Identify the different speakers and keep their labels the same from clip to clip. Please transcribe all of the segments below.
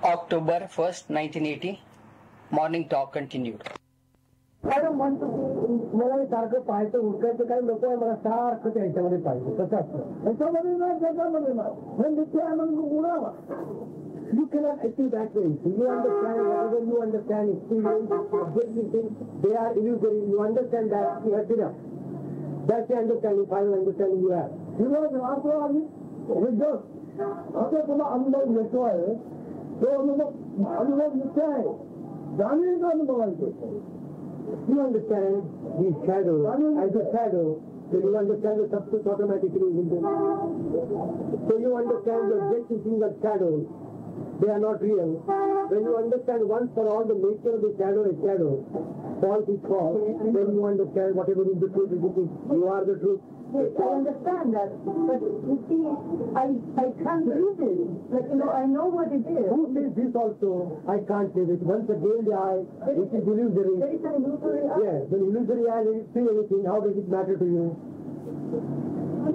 Speaker 1: October 1st, 1980. Morning talk continued.
Speaker 2: I don't want to be मला सारखं पाहायचं उठकायचं काही नको आहे मला सारखं त्याच्यामध्ये पाहिजे कसं असतं त्याच्यामध्ये नाही त्याच्यामध्ये नाही नित्य आनंद उडावा. You cannot achieve that way. You understand whatever you understand, experience, objective things, they are illusory. You understand that you have enough. That's the understanding, final understanding you have. You know the answer of it? With this. आता तुला अनुभव येतो आहे तो अनुभव नित्य आहे जाणीव अनुभवायचं. You understand the shadow as a shadow, then you understand the substance automatically. So you understand the objective things of shadow. They are not real. When you understand once for all the nature of the shadow is shadow, false is false, then you understand whatever is the truth is the truth. You are the truth.
Speaker 3: Yes, I understand that, but you see, I can't read it. Like, I know what it is.
Speaker 2: Who says this also? I can't say this. Once again the eye, it is illusory.
Speaker 3: There is an illusory eye.
Speaker 2: Yes, the illusory eye doesn't see anything. How does it matter to you?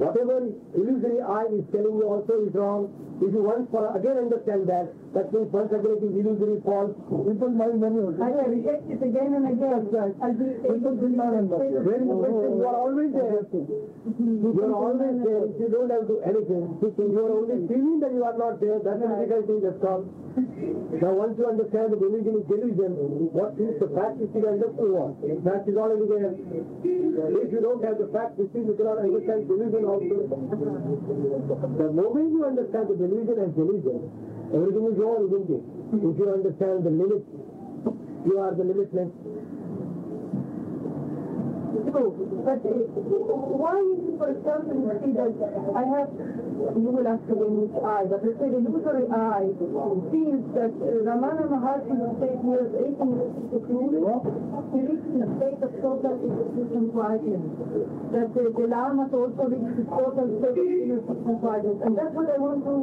Speaker 2: Whatever illusory eye is telling you also is wrong. If you once for again understand that means once again it is illusory, false. People mind many.
Speaker 3: I will reject it again and again.
Speaker 2: People will not understand. Very important. You are always there. You are always there. You don't have to do anything. You are only feeling that you are not there. That's the difficult thing, that's all. Now once you understand the delusion is delusion, what is the fact is still understood what? Fact is already there. If you don't have the fact, you cannot understand delusion also. The moment you understand the delusion as delusion, everything is all, isn't it? If you understand the limit, you are the limitless.
Speaker 3: But why is it, for example, you see that I have, you will ask again which eye, but let's say the illusory eye feels that Ramana Maharaj in the state years 1862, he reached the state of total existence quietness. That the Lamas also reached the total state of existence quietness. And that's what I want to,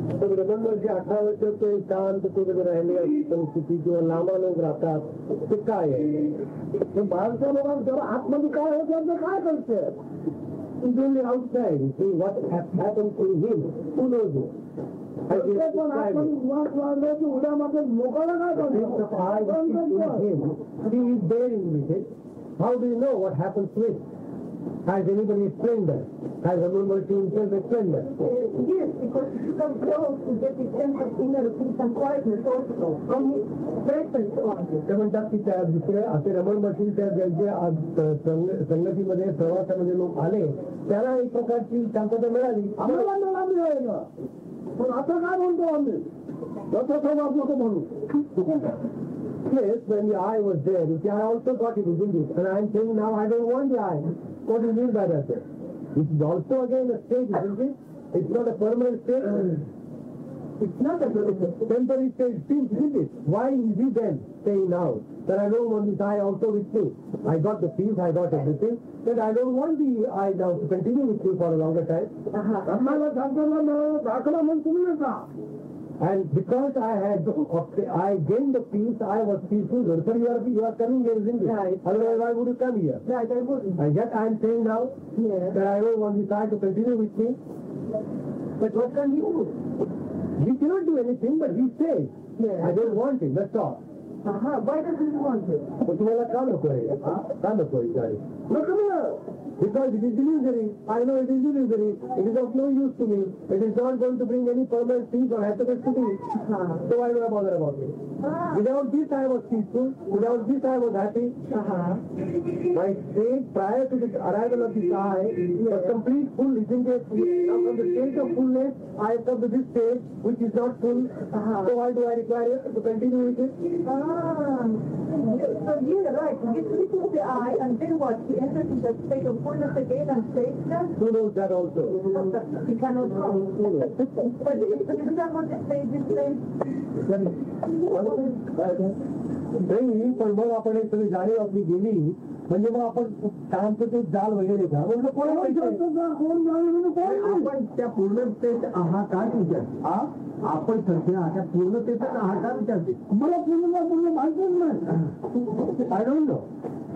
Speaker 2: तो remember कि 18 वर्षों के शांत कुछ रहने परिस्थिति जो लामा लोग रहता है काय आहे तो बाहेरच्या लोकांना जर आतमध्ये काय होत तर काय करते is only outside. See what has happened to him. Who knows it? He is bearing with it. How do you know what happens to it? Has anybody explained that? Has everyone himself explained that?
Speaker 3: Yes, because you come close to get the sense of inner peace and quietness also from his presence on it.
Speaker 2: ते म्हणतात की त्या दुसऱ्या असे रमण machine त्या ज्यांच्या संगतीमध्ये प्रवासामध्ये लोक आले त्याला एक प्रकारची शांतता मिळाली आम्हाला मिळाली आहे ना पण आता काय म्हणतो आम्ही तसं नको म्हणू. Yes, when the eye was there, you see, I also got it, isn't it? And I am saying now I don't want the eye. What do you mean by that? It is also again a state, isn't it? It's not a permanent state. It's not a temporary state, isn't it? Why is he then saying now that I don't want this eye also with me? I got the peace, I got everything, that I don't want the eye now to continue with me for a longer time. And because I gained the peace, I was peaceful. So you are coming here, isn't it? Right. Otherwise, why would you come here?
Speaker 3: Right, I wouldn't.
Speaker 2: And yet I am saying now that I don't want this eye to continue with me. But what can he do? He cannot do anything, but he says, I don't want it, that's all.
Speaker 3: Why does he want it?
Speaker 2: But तुम्हाला का नको आहे? का नको आहे गाडी? नको मला. Because it is illusory. I know it is illusory. It is of no use to me. It is not going to bring any permanent peace or happiness to me. So why do I bother about it? Without this I was peaceful. Without this I was happy. My state prior to the arrival of this eye was complete full, isn't it? Now from the state of fullness, I have come to this state which is not full. So why do I require to continue with it?
Speaker 3: So yeah, right. He gets rid of the eye, and then what? He enters in the state of fullness again and stays there?
Speaker 2: Who knows that also?
Speaker 3: He cannot know. But is that what they say this place?
Speaker 2: नाही पण मग आपण एक सगळी जाणीव आपली गेली म्हणजे मग आपण शांततेत जाल वगैरे का आपण त्या पूर्णतेत आहात का विचार आपण सध्या त्या पूर्णतेत आहात का विचारते मला पूर्ण माहितीच नाही. I don't no.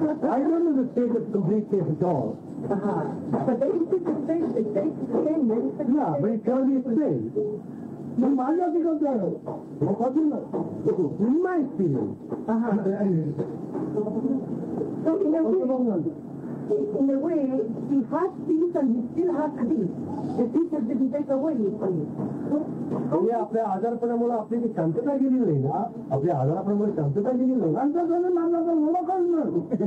Speaker 2: I don't know the state of complete state at all.
Speaker 3: But they used to say the state is the same.
Speaker 2: Yeah, but it can be explained. मैं मान जाती करते हैं वो कभी ना in my experience.
Speaker 3: So in a way, he has peace and he still has peace. The teacher didn't take away his peace.
Speaker 2: म्हणजे आपल्या आजारपणामुळे आपली जी शांतता गेली नाही ना, आपल्या आजाराप्रमाणे शांतता गेली नाही.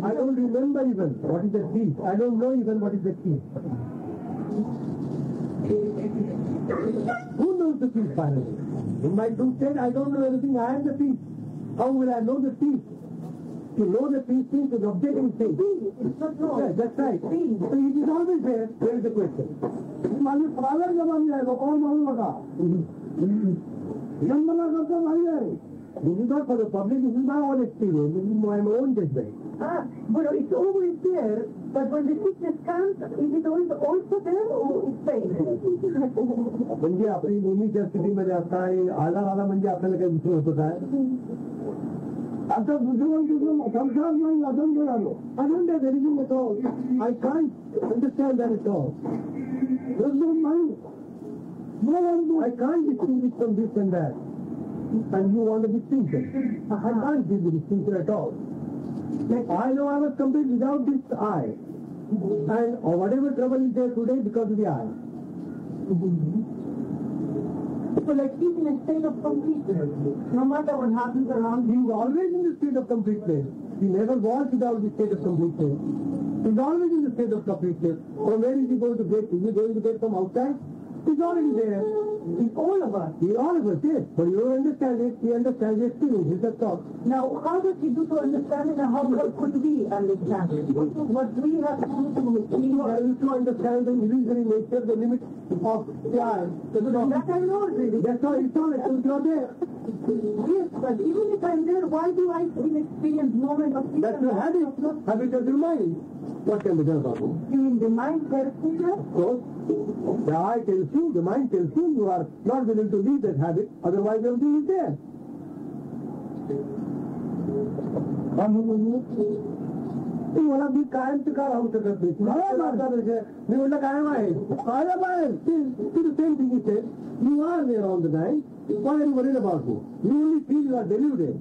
Speaker 2: I don't remember even what is the peace. I don't know even what is the peace. Who knows the peace finally? In my true state, I don't know anything. I am the peace. How will I know the peace? To know the peace means an objective thing.
Speaker 3: It's not wrong.
Speaker 2: Yeah, that's right. So it is always there. There is the question. माझी private जबानी आहे लोकांना म्हणू नका. जन्मना करता नाही आहे. This is not for the public. This is my own experience. This is my own judgment.
Speaker 3: But it's always there. But when the sickness comes, is it always also there or it's pain?
Speaker 2: म्हणजे आपली नेहमीच्या स्थितीमध्ये असता आजार आला म्हणजे आपल्याला काही दुसरं होतं काय? आता दुसरं संसार नाही अजून आलो. अजून त्या घरी येतो. I can't understand that it all. I can't distinguish from this and that. And you want a distinction. I can't give the distinction at all. I know I was complete without this eye. And whatever trouble is there today because of the eye.
Speaker 3: So like he's in a state of completeness. No matter what happens around
Speaker 2: He
Speaker 3: him.
Speaker 2: is always in the state of completeness. He never was without the state of completeness. He is always in the state of completeness. From where is he going to get? Is he going to get from outside? He's already there.
Speaker 3: It's all of us.
Speaker 2: He all of us, yes. But you don't understand it. He understands the experience. That's all.
Speaker 3: Now, how does he do to understand it and how could we understand it? What we have to do to
Speaker 2: To understand the illusory nature, the limit of the eye.
Speaker 3: that I know really.
Speaker 2: That's all. It's all. It's not there.
Speaker 3: Yes, but even if I'm there, why do I still experience moments of peace?
Speaker 2: That's the habit. Habit of your mind. What can be done about it?
Speaker 3: You mean the mind tells me that?
Speaker 2: Of course. The eye tells you, the mind tells you, you are not willing to leave that habit, otherwise everything is there. मला मी कायमचं का राहू शकत नाही. मी म्हटलं कायम आहे. कायम आहे. The same thing he said. You are there all the time. What are you worried about? You only feel you are deluded.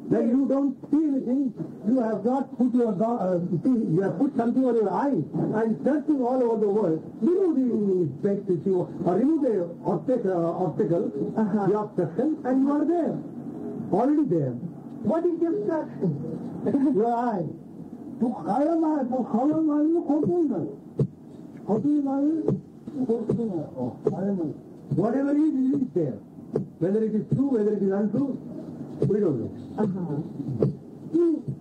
Speaker 2: That you don't see anything, you have not put your you have put something on your eye and searching all over the world. Remove the specs issue or remove the obstacle, the obstruction, and you are there, already there.
Speaker 3: What is the obstruction?
Speaker 2: Your eye. तू खायला नाही, तू खायला नाही, खोटून नाही. खोटून नाही, खोटून नाही. Whatever is there. Whether it is true, whether it is untrue, we don't know.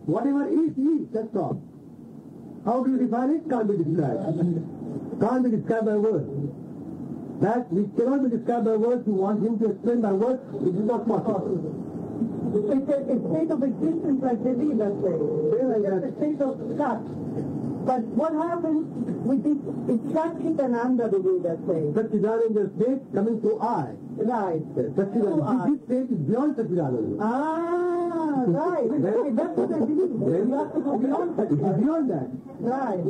Speaker 2: Whatever is, that's all. How do you define it? Can't be described. Can't be described by words. That which cannot be described by words, you want him to explain by words, it is not possible.
Speaker 3: It's a state of existence like the Vedas say. It's a state of Sat. But what happens with this, it's Satchitananda, the Vedas say.
Speaker 2: Satchidananda state coming to I.
Speaker 3: Right.
Speaker 2: Satchidananda. This state is beyond Satchidananda.
Speaker 3: Right. That's what I believe. You have to go beyond
Speaker 2: It is beyond that.
Speaker 3: Right.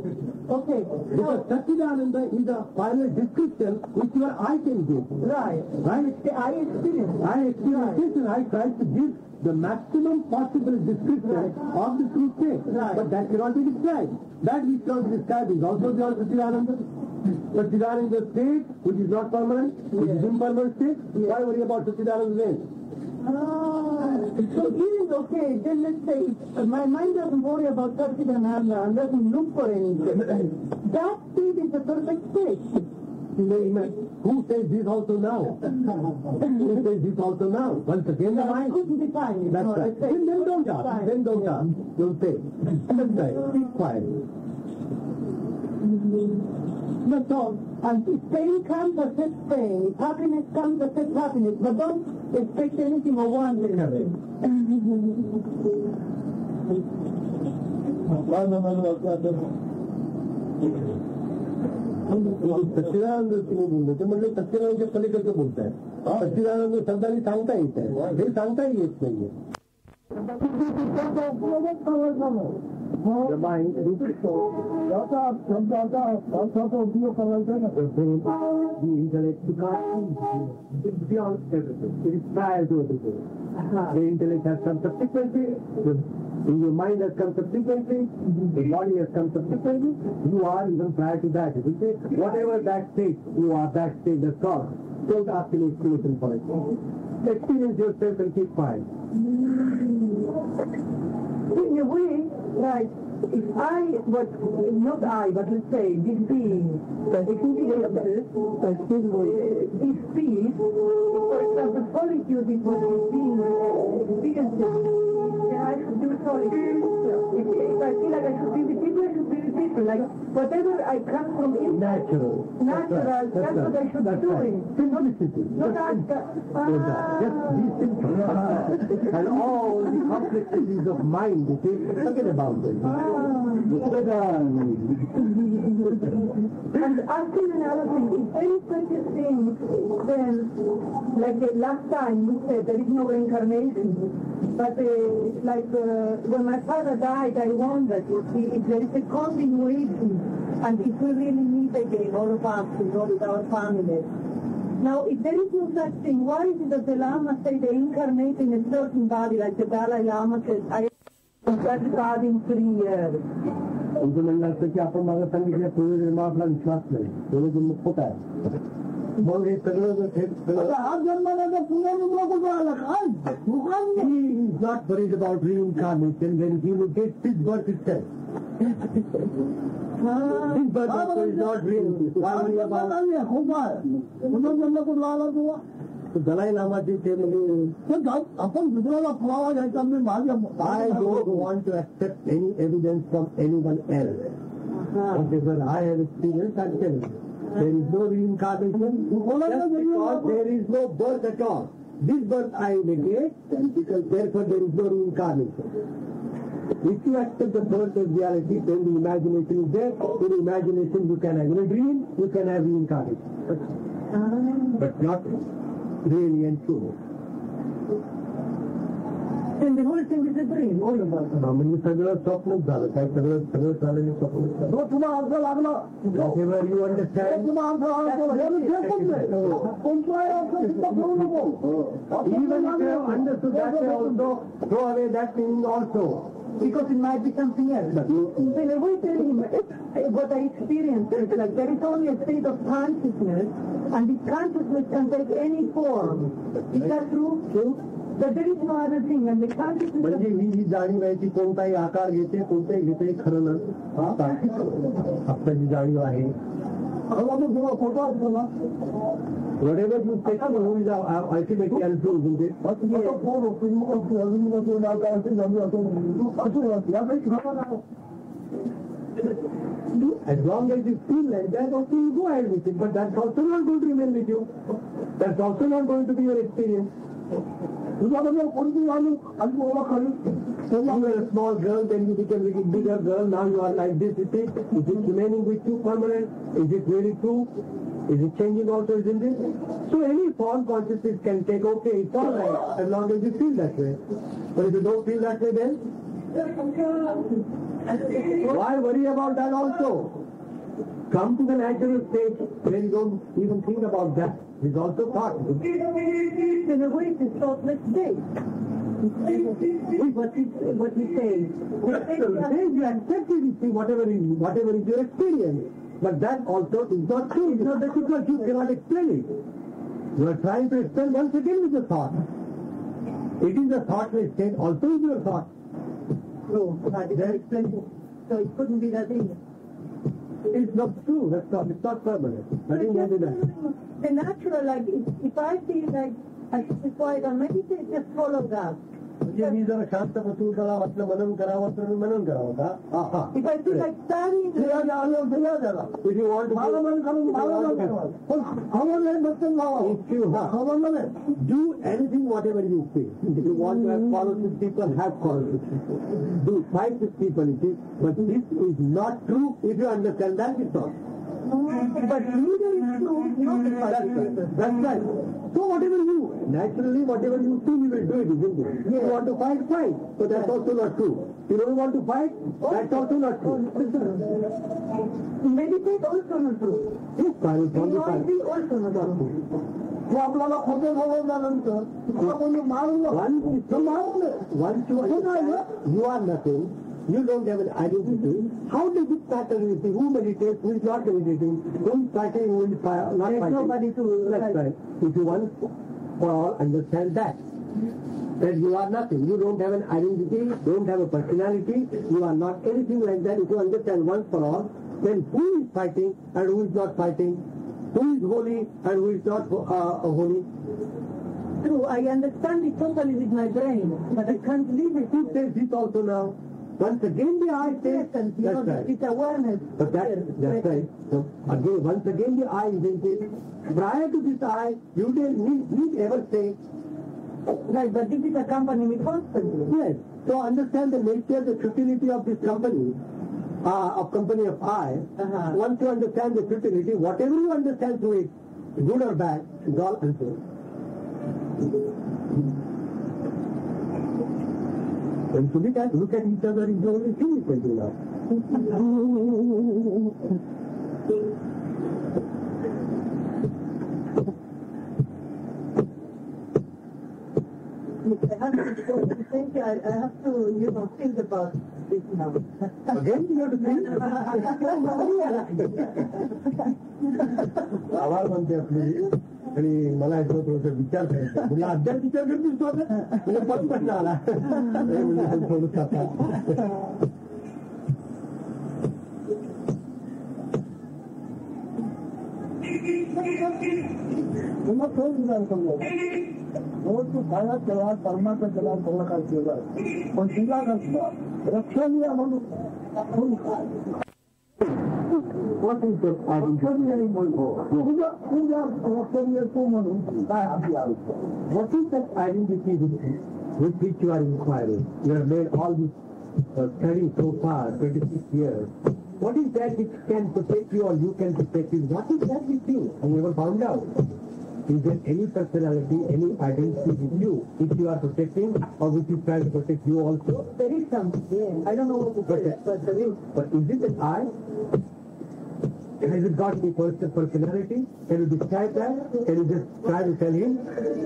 Speaker 3: Okay.
Speaker 2: Because Satchidananda is a final description which your eye can give.
Speaker 3: Right.
Speaker 2: Right?
Speaker 3: It's the eye experience.
Speaker 2: I experience this and I try to give the maximum possible description of the true state.
Speaker 3: Right.
Speaker 2: But that cannot be described. That which cannot be described is also beyond Satchidananda. Satchidananda state, which is not permanent, which is impermanent state. Why worry about Satchidananda then?
Speaker 3: So even okay, then let's say my mind doesn't worry about Satchitananda and doesn't look for anything. That state is the perfect state.
Speaker 2: Who says this also now? Who says this also now? Once again the mind.
Speaker 3: Couldn't define it.
Speaker 2: That's right. Then don't ask. Then don't ask. Don't say. That's right. Keep quiet.
Speaker 3: That's all. And if pain comes, accept pain. If happiness comes, accept happiness. But don't expect anything or want anything.
Speaker 2: सच्चिदानंद तुम्ही बोलले ते म्हणजे सच्चिदानंदच्या पलीकडचं बोलताय. सच्चिदानंद शब्दाने सांगता येत आहे, हे सांगताही येत नाहीये. The mind is so. The intellect to it's beyond everything. It is prior to everything. The intellect has come subsequently. Your mind has come subsequently. The body has come subsequently. You are even prior to that. You say, whatever that state, you are that state, that's all. Don't ask any explanation for it. Experience yourself and keep quiet.
Speaker 3: In a way, like, if I, but not I, but let's say this being, experiences this peace, for example, solitude is what this being experiences, then I should do solitude. If I feel like I should be with people, I should be with people. Like, whatever I come from inside,
Speaker 2: Natural.
Speaker 3: that's what I should be doing.
Speaker 2: Simplicity.
Speaker 3: Not ask,
Speaker 2: Just be simple. And all the complexities of mind, you see, forget about it.
Speaker 3: And asking another thing, if there is such a thing, then, like the last time we said, there is no reincarnation. But when my father died, I wondered, you see, if there is a continuation, and if we really meet again, all of us, with our families. Now, if there is no such thing, why is it that the Lama say they incarnate in a certain body, like the Dalai Lama says, I that God in 3 years?
Speaker 2: उनको मिलना है कि आप हमारे संग के पूरे निर्माण अपना विश्वास करें दोनों जो मुक्त होता है बोल रहे सगलों में फिर आप जन्म में तो पूरे निम्नों को अलग he is not worried about reincarnation when he will get his birth itself. His birth is not real. Why worry about तो दलाई लामा जी थे अपन गुजराला फुलावा जाए तब में मार I don't want to accept any evidence from anyone else. Whatever I have experienced, I tell you. There is no reincarnation just because there is no birth at all. This birth I negate, and because therefore there is no reincarnation. If you accept the birth as reality, then the imagination is there. In the imagination you can have a dream, you can have reincarnation. But not really and true.
Speaker 3: And the whole thing is a dream, all of us.
Speaker 2: म्हणजे सगळं स्वप्नच झालं काय सगळं झालेलं स्वप्न तुम्हाला अर्थ लागला whatever you understand तुम्हाला अर्थ even if you have understood that also throw away that meaning also
Speaker 3: because it might be something else. Then I will tell him what I experienced. It's like there is only a state of consciousness, and this consciousness can take any form. Is that true? True. That there is no other thing, and the consciousness.
Speaker 2: म्हणजे ही जाणीव आहे की कोणताही आकार घेते कोणताही घेते खरं ना आपली जाणीव आहे whatever you take who is ultimately untrue, isn't it? As long as you feel like that, okay, you go ahead with it, but that's also not going to remain with you. That's also not going to be your experience. You were a small girl, then you became a bigger girl, now you are like this, is it remaining with you permanent? Is it really true? Is it changing also, isn't it? So any form consciousness can take, okay, it's all right, as long as you feel that way. But if you don't feel that way then, why worry about that also? Come to the natural state where you don't even think about that. It's also thought.
Speaker 3: In a way, it's a thoughtless state. What we say.
Speaker 2: You accept it, you see, whatever is your experience. But that also is not true. It's not that because you cannot explain it. You are trying to explain once again with the thought. It is a thoughtless state, also is your thought.
Speaker 3: No, I didn't explain it. So it couldn't be that either.
Speaker 2: It's not true. It's not permanent. Nothing can be that.
Speaker 3: The natural, like, if I feel like I should be quiet and meditate, just follow that.
Speaker 2: मी जर शांत बसून करा वाटलं मनन करावं तर मी मनन करावं का
Speaker 3: If I feel like studying,
Speaker 2: if you want to do anything whatever you feel. If you want to have quarrels with people, have quarrels with people. Do fight with people, but this is not true if you understand that it's not.
Speaker 3: But neither is true, not the
Speaker 2: That's right. So whatever you think you will do it, isn't it? You want to fight, fight. So that's also not true. You don't want to fight, that's also not true.
Speaker 3: Meditate also not true.
Speaker 2: Yes, silence on the side.
Speaker 3: Noisy also not true.
Speaker 2: आपल्याला खोटे बोलल्यानंतर तुला कोणी मारलं once you are nothing, you don't have an identity. How does it matter who meditates, who is not meditating, who is fighting, who is not fighting?
Speaker 3: Nobody to
Speaker 2: That's right. If you want for all understand that you are nothing, you don't have an identity, don't have a personality, you are not anything like that. If you understand once for all, then who is fighting and who is not fighting, who is holy and who is not holy.
Speaker 3: True, I understand it totally with my brain, but I can't live it.
Speaker 2: Who says this also now? Once again the eye says, that's right.
Speaker 3: It's awareness.
Speaker 2: But that's right. So again, once again the eye is into it. Prior to this eye, you didn't need ever say.
Speaker 3: Right, but this is accompanying me constantly.
Speaker 2: Yes. So understand the nature, the futility of this company, company of I. Once you understand the futility, whatever you understand through it, good or bad, is all answer. When you look at each other, is the only thing you can do now.
Speaker 3: I have to, think about this now.
Speaker 2: Again, you have to think. आवाज म्हणते आपली आणि मला याच्यावर थोडंसं विचार करायचा म्हणजे अद्याप विचार करत दिसतो आता म्हणजे पटपट आला म्हणजे थोडंसं आता मग थोडं विचार समजा रोज तू खायला केला परमात्मा केला थोडा काय केला पण तुला कसं रक्षण या म्हणून What is the identity? What is that identity with which you are inquiring? You have made all this study so far, 26 years. What is that which can protect you or you can protect you? What is that with you? I never found out. Is there any personality, any identity with you which you are protecting or which is trying to protect you also?
Speaker 3: There is something, yeah. I don't know what to say, but there is.
Speaker 2: But is it an I? Has it got any personality? Can you describe that? Can you just try to tell him?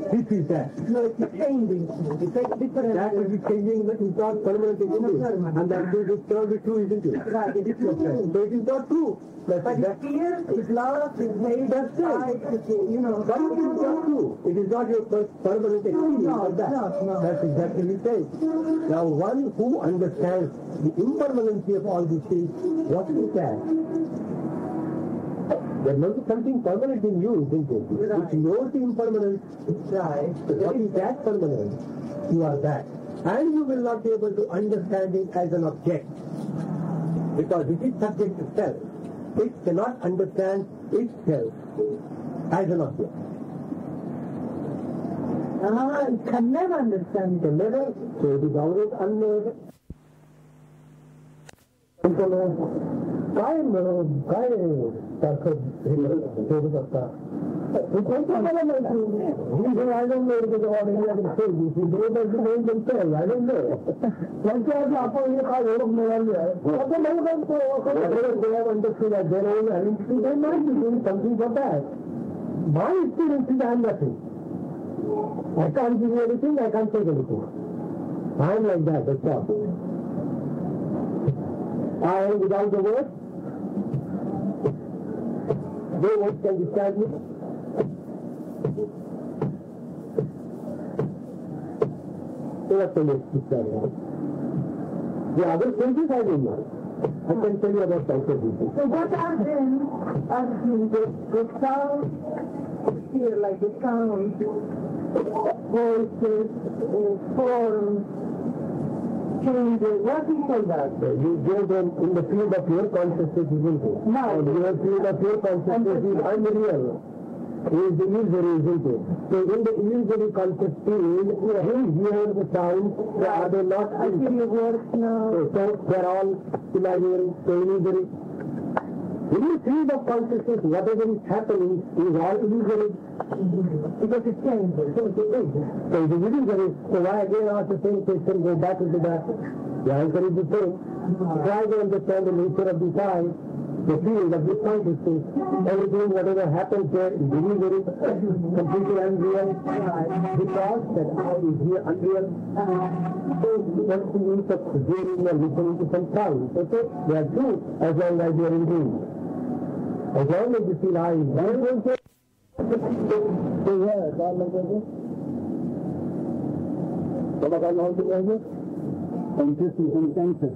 Speaker 2: This is that.
Speaker 3: No, it's changing. It's like different.
Speaker 2: That will be changing, but it's not permanent, isn't it? And that will cannot be true, isn't it?
Speaker 3: Right, it is true.
Speaker 2: So it is not true.
Speaker 3: But it's fear, it's love, it's hate,
Speaker 2: That's right.
Speaker 3: but it is
Speaker 2: not true. It is not your permanent experience.
Speaker 3: No.
Speaker 2: That's exactly what it says. Now, one who understands the impermanency of all these things, what is that? There must be something permanent in you, isn't it?
Speaker 3: Right.
Speaker 2: Which knows the impermanence.
Speaker 3: right.
Speaker 2: What is that permanence? You are that. And you will not be able to understand it as an object. Because it is subject to self. It cannot understand itself as an object.
Speaker 3: It can never understand.
Speaker 2: It can never. So it is always unknown. काय सारखं सोडू शकता आपण हे काय ओळख मिळाली आहे something होत आहे my experience is I am nothing I can't give you anything, I can't take anything. I am like that, that's all. I am without the word. No words can describe me. So what can you describe me? The other senses I don't know. I can tell you about consciousness.
Speaker 3: So what are then asking the sound here, like the sound, voices, forms, changes, what is all that?
Speaker 2: You go them in the field of your consciousness, isn't it?
Speaker 3: No.
Speaker 2: And your field of your consciousness is unreal. It is the illusory, isn't it? So in the illusory concept field, you hear the sounds, are they not?
Speaker 3: I hear your words now.
Speaker 2: So they are all imaginary, so illusory. When you see the consciousness, whatever is happening is all illusory. Because it's changes. So it is illusory. So why again ask the same question, go back into that? The answer is the same. Try to understand the nature of this eye, the field of this consciousness. Everything, whatever happens there is illusory, completely unreal. Because that eye is here unreal. So what's the use of hearing or listening to some sound? Okay? They are true as long as you are in dream. As long as you feel I is there. So yeah, God like that. So what are you doing? Consciousness and cancer.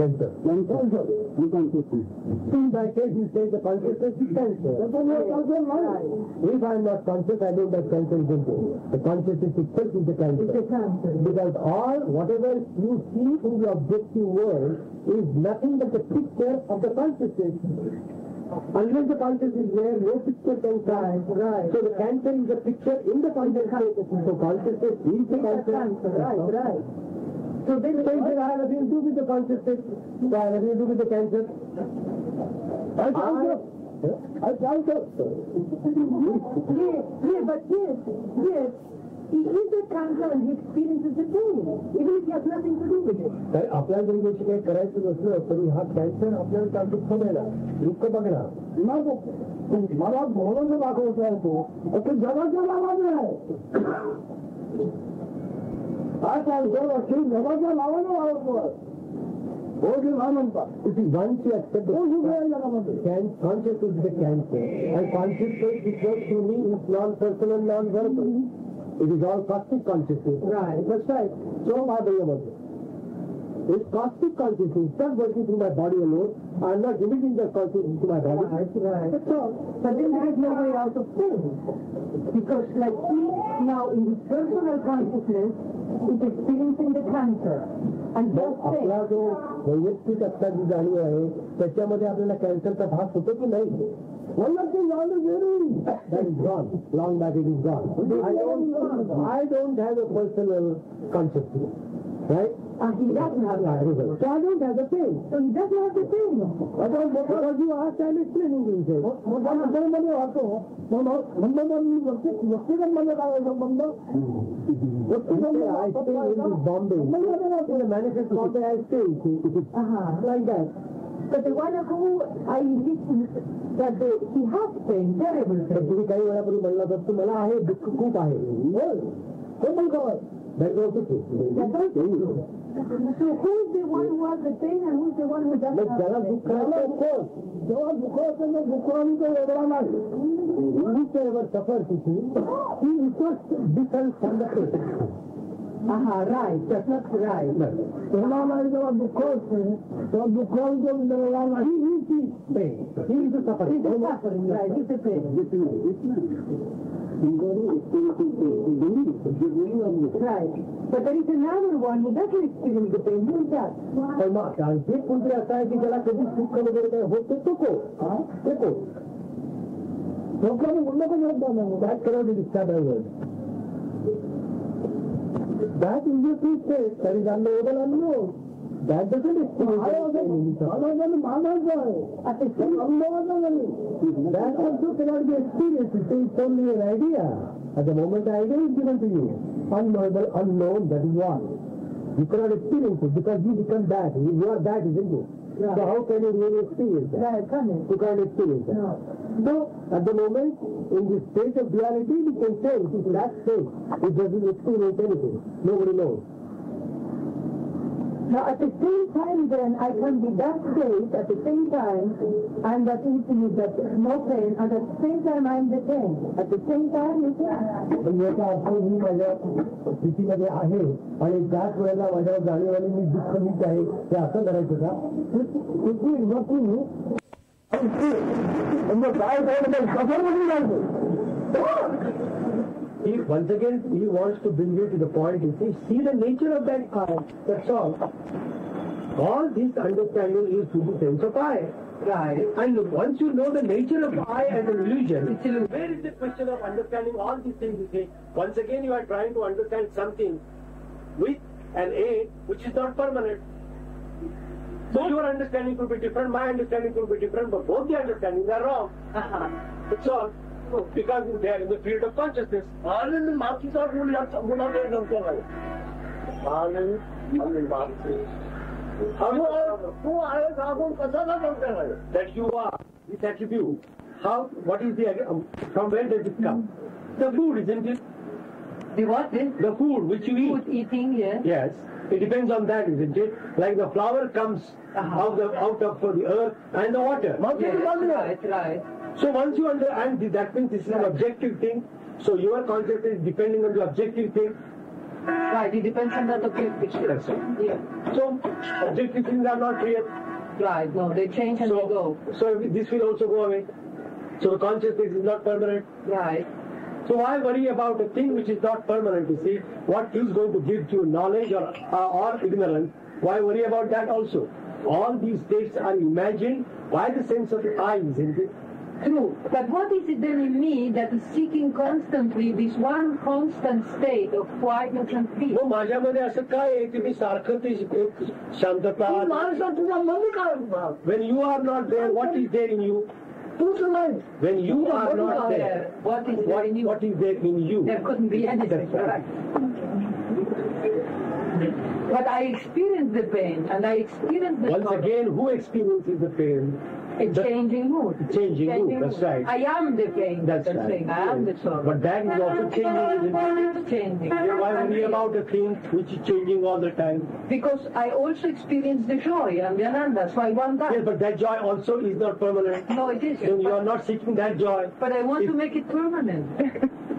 Speaker 2: Cancer. Cancer. You consciousness. In that case, you say the consciousness is cancer. That's what you are. If I am not conscious, I don't have cancer in me. The consciousness itself is the cancer. It's a cancer. Because all, whatever you see in the objective world is nothing but the picture of the consciousness. Unless the consciousness is there, no picture can come. Right. So the cancer is the picture in the consciousness. So consciousness is the cancer. Right. So then I have nothing to do with the consciousness. So I have nothing to do with the cancer. I can't.
Speaker 3: Yes. He is a cancer and he experiences the pain, even if he has nothing to do with it.
Speaker 2: तर आपल्याला जरी गोष्टी काही करायचं नसलं तरी हा cancer आपल्याला त्या दुःख देणार, दुःख बघणार. मला बोलून दाखवतो आहे तो जगाच्या नावाने आहे. हा कॅन्सर अशी जगाच्या नावाने वाढतो. It is once you accept the consciousness is the cancer, and consciousness refers to me is non-personal, non-verbal. It is all cosmic consciousness. Right, that's right. So, my beloved, it's cosmic consciousness. It's not working through my body alone. I am not limiting the consciousness to my body. Right. That's all.
Speaker 3: But then there is no way out of pain. Because like he now in his personal consciousness is experiencing the cancer. And just
Speaker 2: आपला जो वैयक्तिक अत्याची जाणीव आहे त्याच्यामध्ये आपल्याला कॅन्सरचा भाग होतो की नाही. That is gone. Long back it is gone. I don't have a personal consciousness. Right?
Speaker 3: He doesn't have that.
Speaker 2: So I don't have the pain.
Speaker 3: So he doesn't have the pain.
Speaker 2: Because you asked, I am explaining to you. I stay in this Bombay. In the manifest Bombay, I stay. Like that.
Speaker 3: But the one who I listen that he has pain, terrible pain.
Speaker 2: तुम्ही काही वेळापूर्वी म्हणला तर तुम्हाला आहे दुःख खूप आहे. That is also true.
Speaker 3: So who is the one who has the pain and who is the one who doesn't have
Speaker 2: ज्याला दुःख आहे जेव्हा दुःख असेल तर दुःखांचा वेगळा नाही. Whosoever suffers, he is not different from the pain.
Speaker 3: Right. That's not right.
Speaker 2: तेव्हा नाही जेव्हा दुःख असते तेव्हा दुःखांचा वेगळा नाही. He is the pain. He is the suffering.
Speaker 3: He's the suffering. Right. He's the pain. Right. But there is another one who doesn't experience the pain. Who is that?
Speaker 2: पण मग आणखी कोणतरी असं आहे की ज्याला कधी सुख वगैरे काय होत तो को लोकांनी म्हणलं पण होत नाही. That cannot be described as word. That is the true state. That is unknowable unknown. That doesn't experience anything. At the same that also cannot be experienced. It's only an idea. At the moment the idea is given to you. Unknowable, unknown, that is what. You cannot experience it because you become that. You are that, isn't it? Yeah. So how can you really experience that? You can't experience that. No. So, at the moment, in this state of duality, we can say, in that state, it doesn't experience anything. Nobody knows.
Speaker 3: Now, at the same time, then, I can be that state, at the same time, I'm that infinite, that no pain, and at the same time, I'm the pain. At the same time, you can.
Speaker 2: पण याचा अर्थ मी माझ्या स्थितीमध्ये आहे आणि त्याच वेळेला माझ्यावर जाणीवाली मी दुःख मीच आहे ते असं करायचं का? Once again, he wants to bring you to the point, you see the nature of that I, that's all. All this understanding is to the sense of I. Right. And once you know the nature of I as an illusion, where is the question of understanding all these things you say? Once again, you are trying to understand something with an aid which is not permanent. So your understanding could be different, my understanding could be different, but both the understandings are wrong. That's all. Because they are in the field of consciousness. That you are, this attribute. How? What is the? From where does it come? The food, isn't it?
Speaker 3: The what?
Speaker 2: The food which you eat.
Speaker 3: Food eating, yes.
Speaker 2: Yes. It depends on that, isn't it? Like the flower comes out of the earth and the water.
Speaker 3: Yes, right.
Speaker 2: So once you understand, that means this is an objective thing. So your concept is depending on the objective thing.
Speaker 3: Right, it depends on that objective.
Speaker 2: That's it.
Speaker 3: Yeah.
Speaker 2: So objective things are not real.
Speaker 3: Right, no, they change and they go.
Speaker 2: So this will also go away. So the consciousness is not permanent.
Speaker 3: Right.
Speaker 2: So why worry about a thing which is not permanent, you see? What is going to give you knowledge or ignorance? Why worry about that also? All these states are imagined by the sense of the eye, isn't it?
Speaker 3: True. But what is it then in me that is seeking constantly this one constant state of quietness and peace?
Speaker 2: मग माझ्यामध्ये असं काय आहे की मी सारखं ते एक शांतता. When you are not there, what is there in you? When you are not there,
Speaker 3: what is there in you?
Speaker 2: What is there in you?
Speaker 3: There couldn't be anything. Right. But I experience the pain, and I experience the
Speaker 2: Once
Speaker 3: sorrow.
Speaker 2: again, who experiences the pain?
Speaker 3: A changing mood.
Speaker 2: Changing mood, that's right.
Speaker 3: I am the pain.
Speaker 2: That's
Speaker 3: I'm
Speaker 2: right.
Speaker 3: saying. I am the sorrow.
Speaker 2: But that is also changing, isn't it?
Speaker 3: It's changing.
Speaker 2: Why worry about a thing which is changing all the time?
Speaker 3: Because I also experience the joy and the ananda, so I want that.
Speaker 2: Yes, but that joy also is not permanent.
Speaker 3: No, it isn't.
Speaker 2: Then you are not seeking that joy.
Speaker 3: But I want to make it permanent.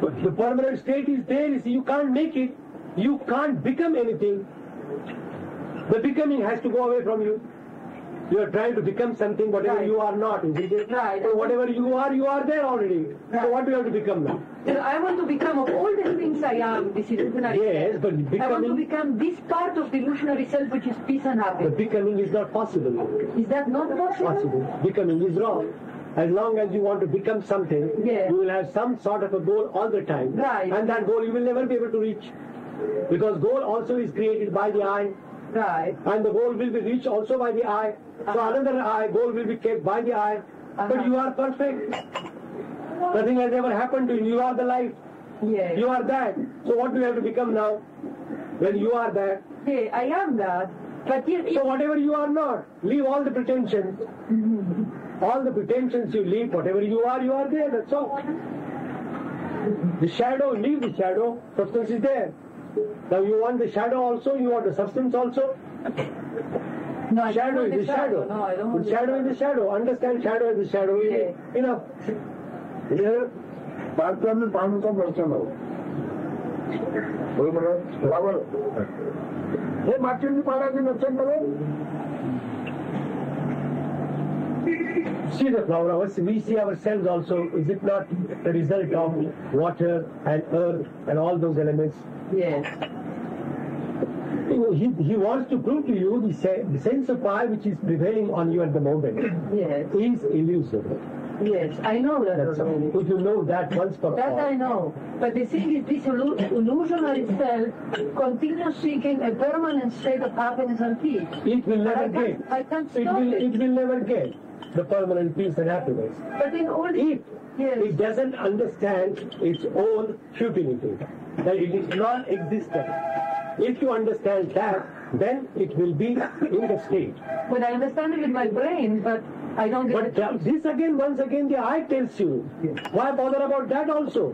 Speaker 2: But the permanent state is there. You see, you can't make it. You can't become anything. The becoming has to go away from you. You are trying to become something, whatever
Speaker 3: Right.
Speaker 2: you are not, isn't it?
Speaker 3: Right.
Speaker 2: So whatever you are there already.
Speaker 3: Right.
Speaker 2: So what do you have to become now?
Speaker 3: I want to become of all the things I am, this illusionary
Speaker 2: Yes,
Speaker 3: self.
Speaker 2: but
Speaker 3: I want to
Speaker 2: becoming,
Speaker 3: become this part of the illusionary self which is peace and
Speaker 2: the
Speaker 3: happiness.
Speaker 2: becoming is not possible.
Speaker 3: Is that not possible?
Speaker 2: Possible. Becoming is wrong. As long as you want to become something,
Speaker 3: Yeah.
Speaker 2: you will have some sort of a goal all the time.
Speaker 3: Right.
Speaker 2: And that goal you will never be able to reach. Because goal also is created by the eye.
Speaker 3: Right.
Speaker 2: And the goal will be reached also by the eye. So another eye, goal will be kept by the eye. But you are perfect. Nothing has ever happened to you. You are the life.
Speaker 3: Yes.
Speaker 2: You are that. So what do you have to become now? When you are that.
Speaker 3: Yeah, I am that. But yet,
Speaker 2: So whatever you are not, leave all the pretensions. All the pretensions you leave, whatever you are there, that's all. The shadow, leave the shadow, substance is there. Now you want the shadow also, you want the substance also.
Speaker 3: no, I don't
Speaker 2: Shadow
Speaker 3: want
Speaker 2: is the shadow.
Speaker 3: No, I don't want
Speaker 2: The shadow is the shadow. Understand shadow is the shadow.
Speaker 3: Yeah.
Speaker 2: Enough.
Speaker 4: भारताने पाणीचा प्रश्न बरोबर हे मातीची पाण्याचे नसेल बरोबर.
Speaker 2: See the flower, we see ourselves also, is it not the result of water and earth and all those elements?
Speaker 3: Yes.
Speaker 2: He wants to prove to you the sense of I which is prevailing on you at the moment
Speaker 3: Yes.
Speaker 2: is illusory.
Speaker 3: Yes. I know that.
Speaker 2: That's all.
Speaker 3: already.
Speaker 2: If you know that once for
Speaker 3: That
Speaker 2: all.
Speaker 3: I know. But the thing is, this illusionary self continues seeking a permanent state of happiness and peace.
Speaker 2: It will
Speaker 3: But
Speaker 2: never
Speaker 3: I
Speaker 2: get.
Speaker 3: can't stop
Speaker 2: It will never get the permanent peace and happiness.
Speaker 3: But in all
Speaker 2: If
Speaker 3: yes.
Speaker 2: it doesn't understand its own futility, that it is non-existent. If you understand that, then it will be in the state.
Speaker 3: But I understand it with my brain, but I don't get
Speaker 2: But
Speaker 3: the
Speaker 2: this again, once again, the eye tells you. Why bother about that also?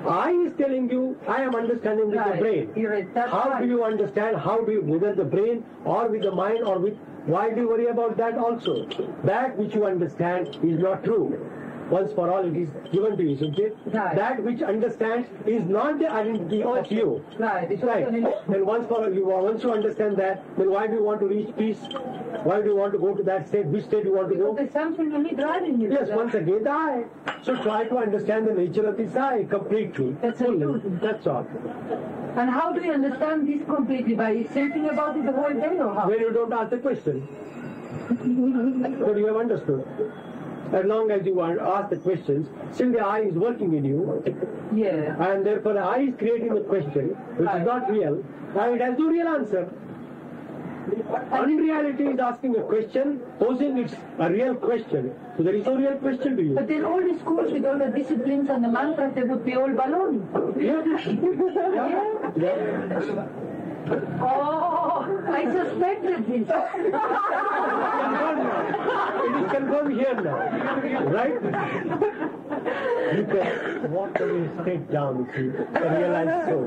Speaker 2: Eye is telling you, I am understanding with the
Speaker 3: Right.
Speaker 2: brain.
Speaker 3: You're right. That's
Speaker 2: How
Speaker 3: right.
Speaker 2: do you understand? How do you, whether the brain or with the mind or with, why do you worry about that also? That which you understand is not true. Once for all it is given to you, isn't it?
Speaker 3: Right.
Speaker 2: That which understands is not the identity of you.
Speaker 3: Right. It's
Speaker 2: Right.
Speaker 3: also an illusion.
Speaker 2: Then once you understand that, then why do you want to reach peace? Why do you want to go to that state? Which state do you want to
Speaker 3: Because
Speaker 2: go?
Speaker 3: there's something in me driving you. to
Speaker 2: Yes,
Speaker 3: that.
Speaker 2: once again the eye. So try to understand the nature of this eye completely.
Speaker 3: That's
Speaker 2: fully.
Speaker 3: illusion.
Speaker 2: That's all.
Speaker 3: And how do you understand this completely? By thinking about it the whole day or how?
Speaker 2: When you don't ask the question. So you have understood. As long as you ask the questions, still the eye is working in you,
Speaker 3: Yeah.
Speaker 2: and therefore the eye is creating the question, which is not real, and it has no real answer. Unreality is asking a question, posing it's a real question. So there is no real question to you.
Speaker 3: But in all the schools with all the disciplines and the mantras, they would be all baloney.
Speaker 2: Yeah.
Speaker 3: Oh, I suspected this.
Speaker 2: It is confirmed here now. Right? You can walk away straight down if you realize so.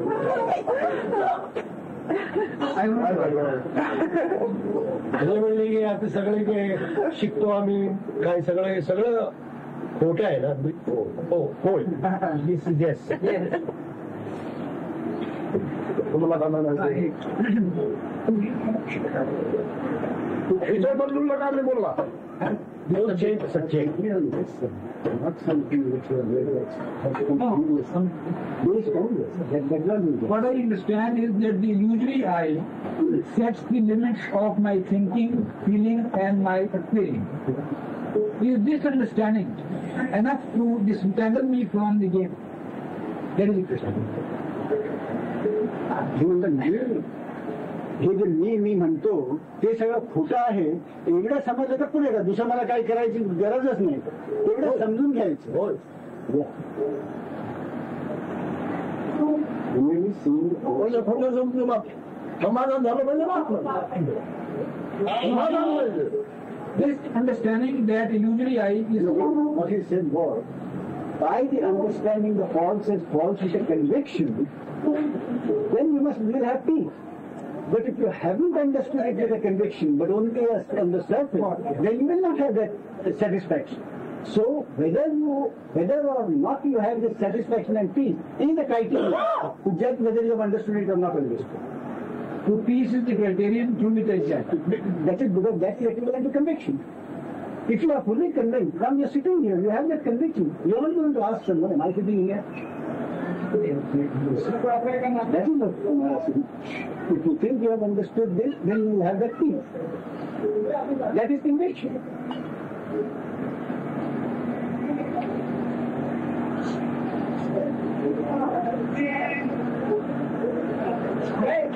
Speaker 2: म्हणजे आता सगळे जे शिकतो आम्ही काय सगळं खोटं आहे ना हो होय दिस इज येस
Speaker 4: विषय बदलून नका मी बोलला
Speaker 2: Don't change the subject.
Speaker 5: Not something which was very
Speaker 6: What I understand is that the illusory I sets the limits of my thinking, feeling and my feeling. Is this understanding enough to disentangle me from the game? That is the question.
Speaker 5: हे जे मी म्हणतो ते सगळं खोटं आहे एवढं समजलं तर पुढे का दुसरं मला काय करायची गरजच नाही एवढं समजून घ्यायचं होय
Speaker 4: खोटं समजू मग समाधान झालं पाहिजे ना आपलं समाधान पाहिजे
Speaker 6: This understanding that illusory I is
Speaker 5: what he said was by the understanding the false as false with a conviction then you will have peace. But if you haven't understood it with a conviction, but only on the surface, then you will not have that satisfaction. So, whether or not you have this satisfaction and peace is the criteria to judge whether you have understood it or not understood.
Speaker 6: to peace is the criterion to which I judge.
Speaker 5: That is because that's equivalent to conviction. If you are fully convinced, come you're sitting here, you have that conviction. You're not going to ask someone, am I sitting here? That is the if you think you have understood this, then you will have that peace. That is conviction.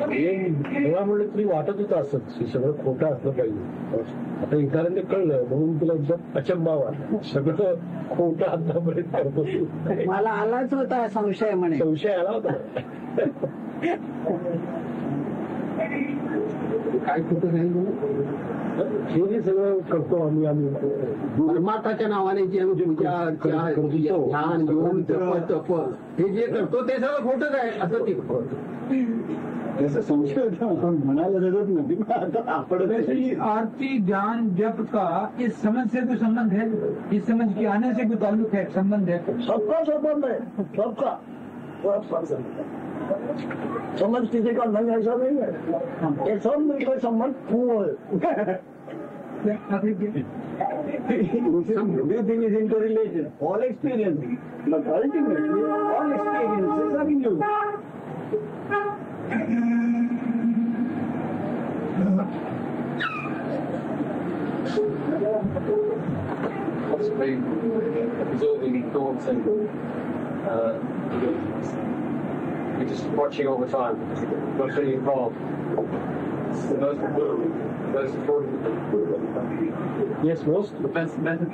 Speaker 2: तेव्हा म्हणलं तरी वाटत होतं असं सगळं खोटं असलं पाहिजे आता इतरांनी कळलं म्हणून तुला एकदम अचंबा वाटला सगळं खोटं आतापर्यंत करतो
Speaker 1: मला आलाच होता संशय म्हणे
Speaker 2: संशय आला होता
Speaker 6: काय खोटं नाही
Speaker 2: हे सगळं करतो आम्ही
Speaker 1: परमार्थाच्या नावाने जे पूजा ध्यान योग तप हे जे करतो ते सगळं खोटंच आहे असं ते
Speaker 5: जैसे संशय होता म्हणायला जरूरत नव्हती आता आपण
Speaker 6: आरती ध्यान जप का इस समझ से कोई संबंध है इस समझ के आने से कोई ताल्लुक है संबंध है
Speaker 4: सबका संबंध है सबका समझ किसी का नहीं ऐसा नहीं है ये सब मिलकर संबंध
Speaker 5: everything is interrelated. All experience, but ultimately, all experiences are illusion.
Speaker 7: Possibly observing thoughts and we're just watching all the time, not getting involved. It's the most important.
Speaker 2: Yes, most
Speaker 7: The best method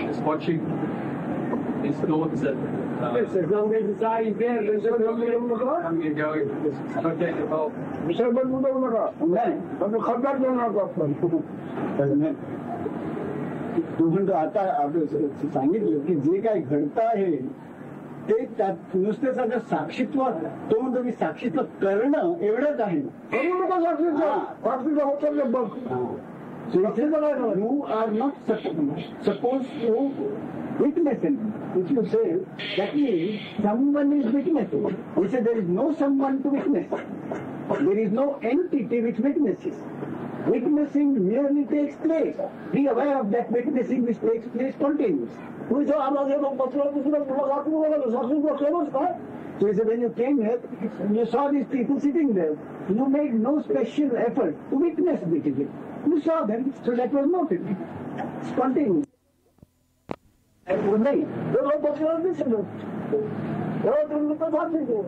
Speaker 7: is watching these thoughts and
Speaker 2: as long as the eye is there, there's no
Speaker 7: coming and going. Not getting involved.
Speaker 4: विषय बदलू देऊ नका तुम्ही खड्ड्यात जाऊ नका
Speaker 5: तू म्हणतो आता आपण सांगितलं की जे काय घडतं आहे ते त्यात नुसतेच आता साक्षीत्व तो म्हणतो की साक्षीत्व करणं एवढंच आहे
Speaker 4: करू नका साक्षीचं होतं बघ
Speaker 5: So it says, you are not supposed to witness it. If you say, that means someone is witnessing. We say there is no someone to witness. There is no entity which witnesses. Witnessing merely takes place. Be aware of that witnessing which takes place spontaneously.
Speaker 4: तुम्ही जर आम्हाला गेलो पत्र दुसरं तुला दाखवू नका साक्षीचं केलंच काय
Speaker 5: So he said, when you came here, you saw these people sitting there. You made no special effort to witness the people. You saw them, so that was noted. Spontaneous. नाही
Speaker 4: तेव्हा पत्राला दिसलं तेव्हा तुम्ही तर साक्षीचं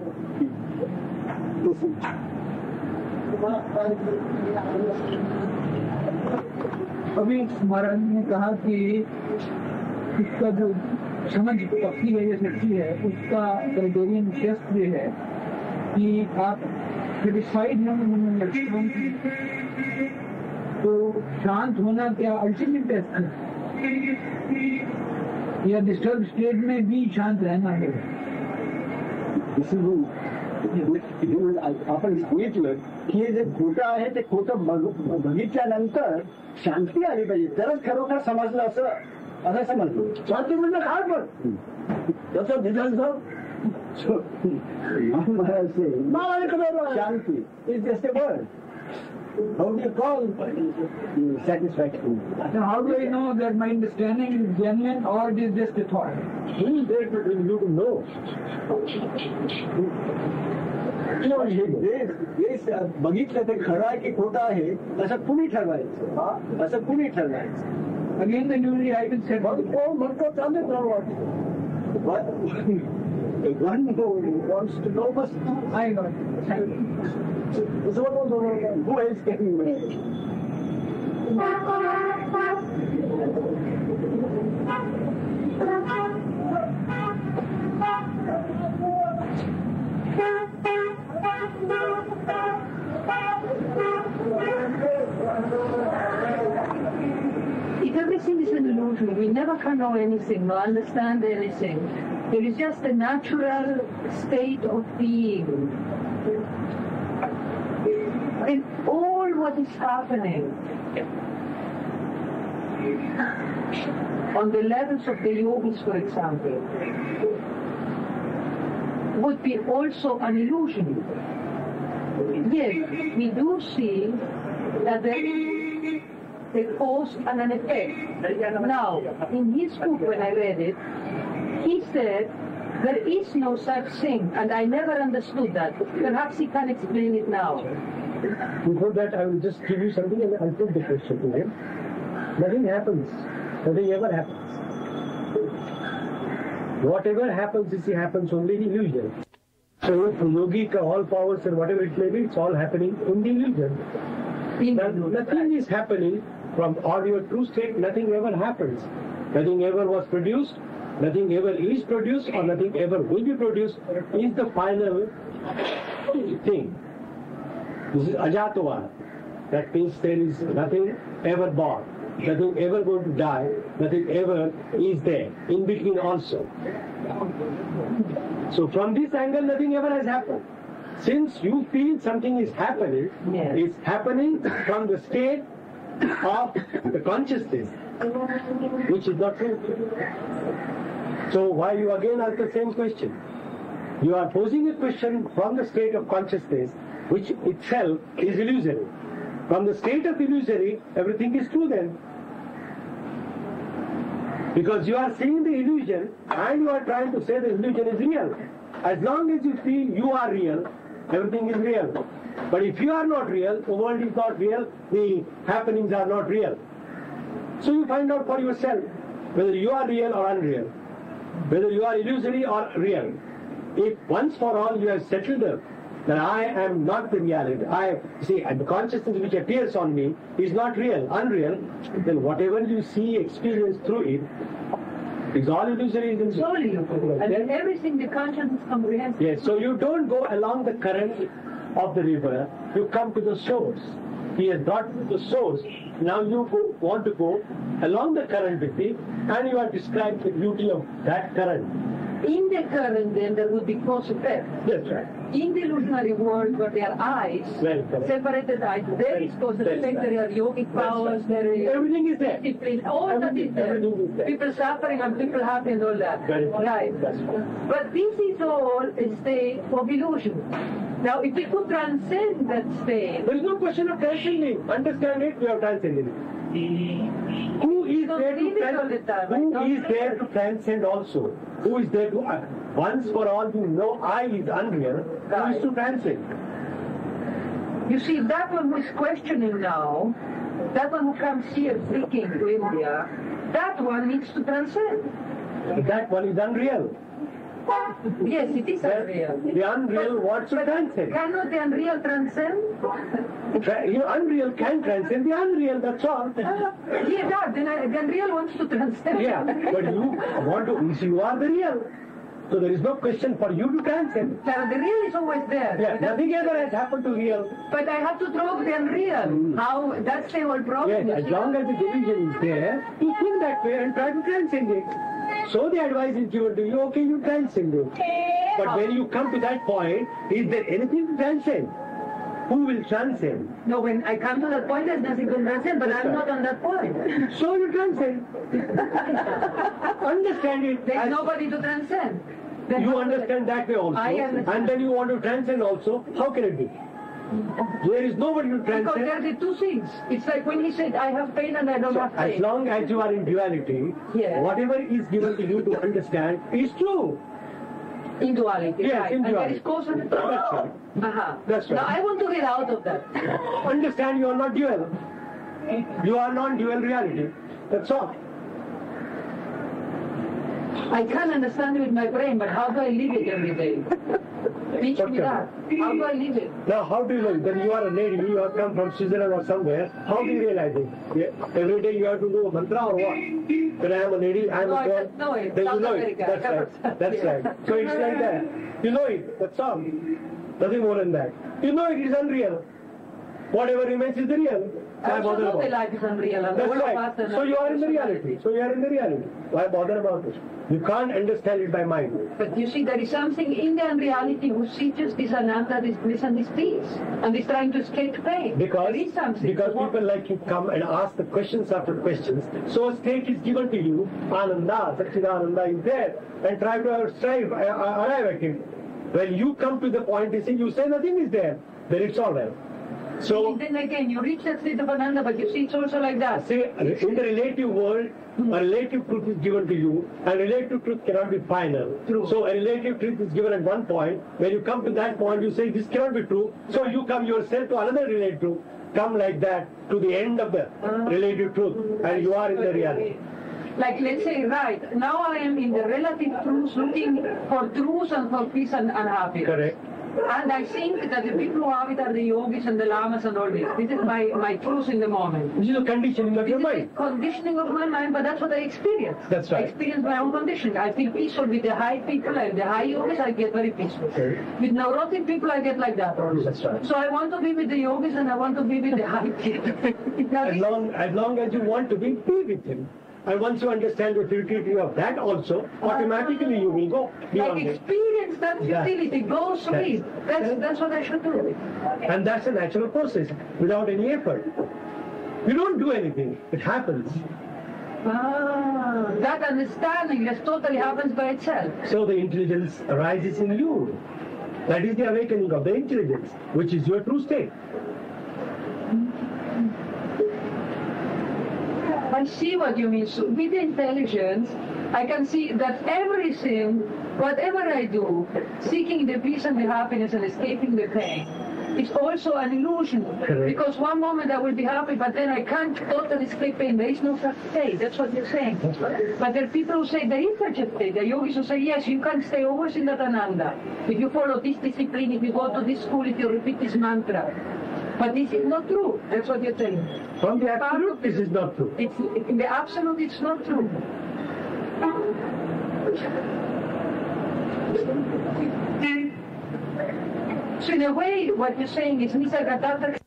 Speaker 6: अभी महाराज ने कहा कि इसका जो समझ पक्की है, ये सच्ची है, उसका क्राइटेरियन टेस्ट ये है कि आप सेटिस्फाइड हैं, तो शांत होना क्या अल्टीमेट टेस्ट है, या डिस्टर्ब स्टेट में भी शांत रहना है?
Speaker 5: आपण सांगितलं की जे खोटं आहे ते खोटं बघितल्यानंतर शांती आली पाहिजे, तरच खरोखर समजलं असं समजलं. शांती म्हणजे काय पण त्याचं निधन shanti is just a word. How do you call satisfaction?
Speaker 6: So how do I know that my understanding is genuine or it is just a thought?
Speaker 5: Who is there to tell you to know? बघितलं ते खरं आहे की खोटं आहे असं कुणी ठरवायचं, असं कुणी ठरवायचं?
Speaker 6: Again, the usually I will say,
Speaker 5: म्हणतो चालेल ना वाट. One who wants to know must know.
Speaker 6: I got it.
Speaker 5: Who else can you make?
Speaker 3: If everything is an illusion, we never can know anything, nor understand anything. There is just a natural state of being. And all what is happening on the levels of the yogis, for example, would be also an illusion. Yes, we do see that there is a cause and an effect. Now, in his book, when I read it, he said there is no such thing, and I never understood that. Perhaps he can explain it now.
Speaker 2: Before that, I will just give you something and I'll put the question to him. Nothing happens. Nothing ever happens. Whatever happens, happens only in illusion. So if yogic, all powers and whatever it may be, it's all happening in the illusion. Nothing is happening from or your true state, nothing ever happens. Nothing ever was produced, nothing ever is produced, or nothing ever will be produced is the final thing. This is ajatava. That means there is nothing ever born, nothing ever going to die, nothing ever is there, in between also. So from this angle, nothing ever has happened. Since you feel something is happening,
Speaker 3: Yes.
Speaker 2: it's happening from the state of the consciousness, which is not true. So why you again ask the same question? You are posing a question from the state of consciousness, which itself is illusory. From the state of illusory, everything is true then. Because you are seeing the illusion and you are trying to say the illusion is real. As long as you feel you are real, everything is real. But if you are not real, the world is not real, the happenings are not real. So you find out for yourself whether you are real or unreal, whether you are illusory or real. If once for all you have settled up that I am not the reality, the consciousness which appears on me is not real, unreal, then whatever you see, experience through it, is all illusory.
Speaker 3: It's all illusory. And then everything the consciousness comprehends.
Speaker 2: Yes, so you don't go along the current of the river, you come to the source. He has brought the source. Now you want to go along the current with it, and you are describing the beauty of that current.
Speaker 3: In the current, then, there would be cause effect.
Speaker 2: That's right.
Speaker 3: In the illusionary world, where there are eyes,
Speaker 2: Very correct.
Speaker 3: separated eyes, there is cause
Speaker 2: That's
Speaker 3: effect,
Speaker 2: right.
Speaker 3: there are yogic powers, there is
Speaker 2: Everything is there.
Speaker 3: discipline, all that is there.
Speaker 2: Everything is there.
Speaker 3: People suffering and people happy and all that.
Speaker 2: Very
Speaker 3: Right.
Speaker 2: That's right.
Speaker 3: But this is all a state of illusion. Now, if we could transcend that state,
Speaker 2: There is no question of transcending. Understand it, we have transcended it. Who is there to transcend also? Who is there to, once for all you know I is unreal, who is to transcend?
Speaker 3: you see, that one who is questioning now, that one who comes here seeking to India, that one needs to transcend.
Speaker 2: That one is unreal.
Speaker 3: Yes, it is unreal.
Speaker 4: The unreal wants to transcend.
Speaker 3: Cannot the unreal transcend?
Speaker 4: Unreal can transcend the unreal, that's all.
Speaker 3: Yeah, the unreal wants to transcend.
Speaker 4: Yeah, but you are the real. So there is no question for you to transcend.
Speaker 3: The real is always there.
Speaker 4: Yeah, nothing ever has happened to real.
Speaker 3: But I have to drop the unreal. How? That's the whole problem.
Speaker 4: Yes, as long as the division is there, you think that way and try to transcend it. So the advice is given to you, okay, you transcend it. But when you come to that point, is there anything to transcend? Who will transcend?
Speaker 3: No, when I come to that point, there's nothing to transcend, but I'm not on that point.
Speaker 4: So you transcend. Understand it.
Speaker 3: There's nobody to transcend.
Speaker 4: You understand that way also.
Speaker 3: I understand.
Speaker 4: And then you want to transcend also. How can it be? There is nobody to transcend.
Speaker 3: Because there are the two things. It's like when he said, I have pain and I don't have pain.
Speaker 4: As long as you are in duality, whatever is given to you to understand is true.
Speaker 3: In duality,
Speaker 4: yes,
Speaker 3: right.
Speaker 4: In duality.
Speaker 3: And there is cause and effect.
Speaker 4: That's right. That's right.
Speaker 3: Now I want to get out of that.
Speaker 4: Understand you are not dual. You are non-dual reality. That's all.
Speaker 3: I can understand it with my brain, but how do I live it every day? Teach me that. How do I live it?
Speaker 4: Now, how do you know? Then you are a lady, you have come from Switzerland or somewhere. How do you realize it? Yeah. Every day you have to do a mantra or what? When I am a lady, I am a girl.
Speaker 3: I just know it.
Speaker 4: Then
Speaker 3: South
Speaker 4: you know
Speaker 3: America.
Speaker 4: it. That's right. That's right. So it's like that. You know it. That's all. Nothing more than that. You know it is unreal. Whatever remains is the real.
Speaker 3: I also know the life is unreal. And
Speaker 4: that's right. So you are in the reality. Why bother about it? You can't understand it by mind.
Speaker 3: But you see, there is something in the unreality who sees this ananda, this bliss and this peace, and is trying to escape pain.
Speaker 4: Because
Speaker 3: there is something.
Speaker 4: Because people like you come and ask the questions after questions. So a state is given to you, Ananda, Satchidananda is there, and try to arrive at it. When you come to the point, you say nothing is there, then it's all right. So
Speaker 3: then again, you reach that state of ananda, but you see it's also like that.
Speaker 4: See, in the relative world, a relative truth is given to you, and relative truth cannot be final.
Speaker 3: True.
Speaker 4: So a relative truth is given at one point. When you come to that point, you say this cannot be true. So you come yourself to another relative truth. Come like that to the end of the relative truth, and you are in the reality.
Speaker 3: Like, let's say, right, now I am in the relative truth, looking for truth and for peace and happiness.
Speaker 4: Correct.
Speaker 3: And I think that the people who have it are the yogis and the lamas and all this. This is my truth in the moment.
Speaker 4: This is a conditioning of your mind.
Speaker 3: Conditioning of my mind, but that's what I experience.
Speaker 4: That's right.
Speaker 3: I experience my own conditioning. I feel peaceful with the high people, and the high yogis, I get very peaceful.
Speaker 4: Okay.
Speaker 3: With neurotic people, I get like that also.
Speaker 4: That's right.
Speaker 3: So I want to be with the yogis and I want to be with the high people.
Speaker 4: As long as you want to be with him. And once you understand the futility of that also, automatically you will go beyond it.
Speaker 3: Experience that futility, go through it. That's what I should do.
Speaker 4: And that's a natural process, without any effort. You don't do anything, it happens.
Speaker 3: That understanding just totally happens by itself.
Speaker 4: So the intelligence arises in you. That is the awakening of the intelligence, which is your true state.
Speaker 3: I see what you mean. So with the intelligence, I can see that everything, whatever I do, seeking the peace and the happiness and escaping the pain, is also an illusion.
Speaker 4: Correct.
Speaker 3: Because one moment I will be happy, but then I can't totally escape pain. There is no such state. That's what you're saying. But there are people who say there is such a state. There are yogis who say, yes, you can stay always in that ananda. If you follow this discipline, if you go to this school, if you repeat this mantra. But this is not true. That's what you're saying.
Speaker 4: From the absolute, this is not true.
Speaker 3: In the absolute, it's not true. So in a way, what you're saying is Nisargadatta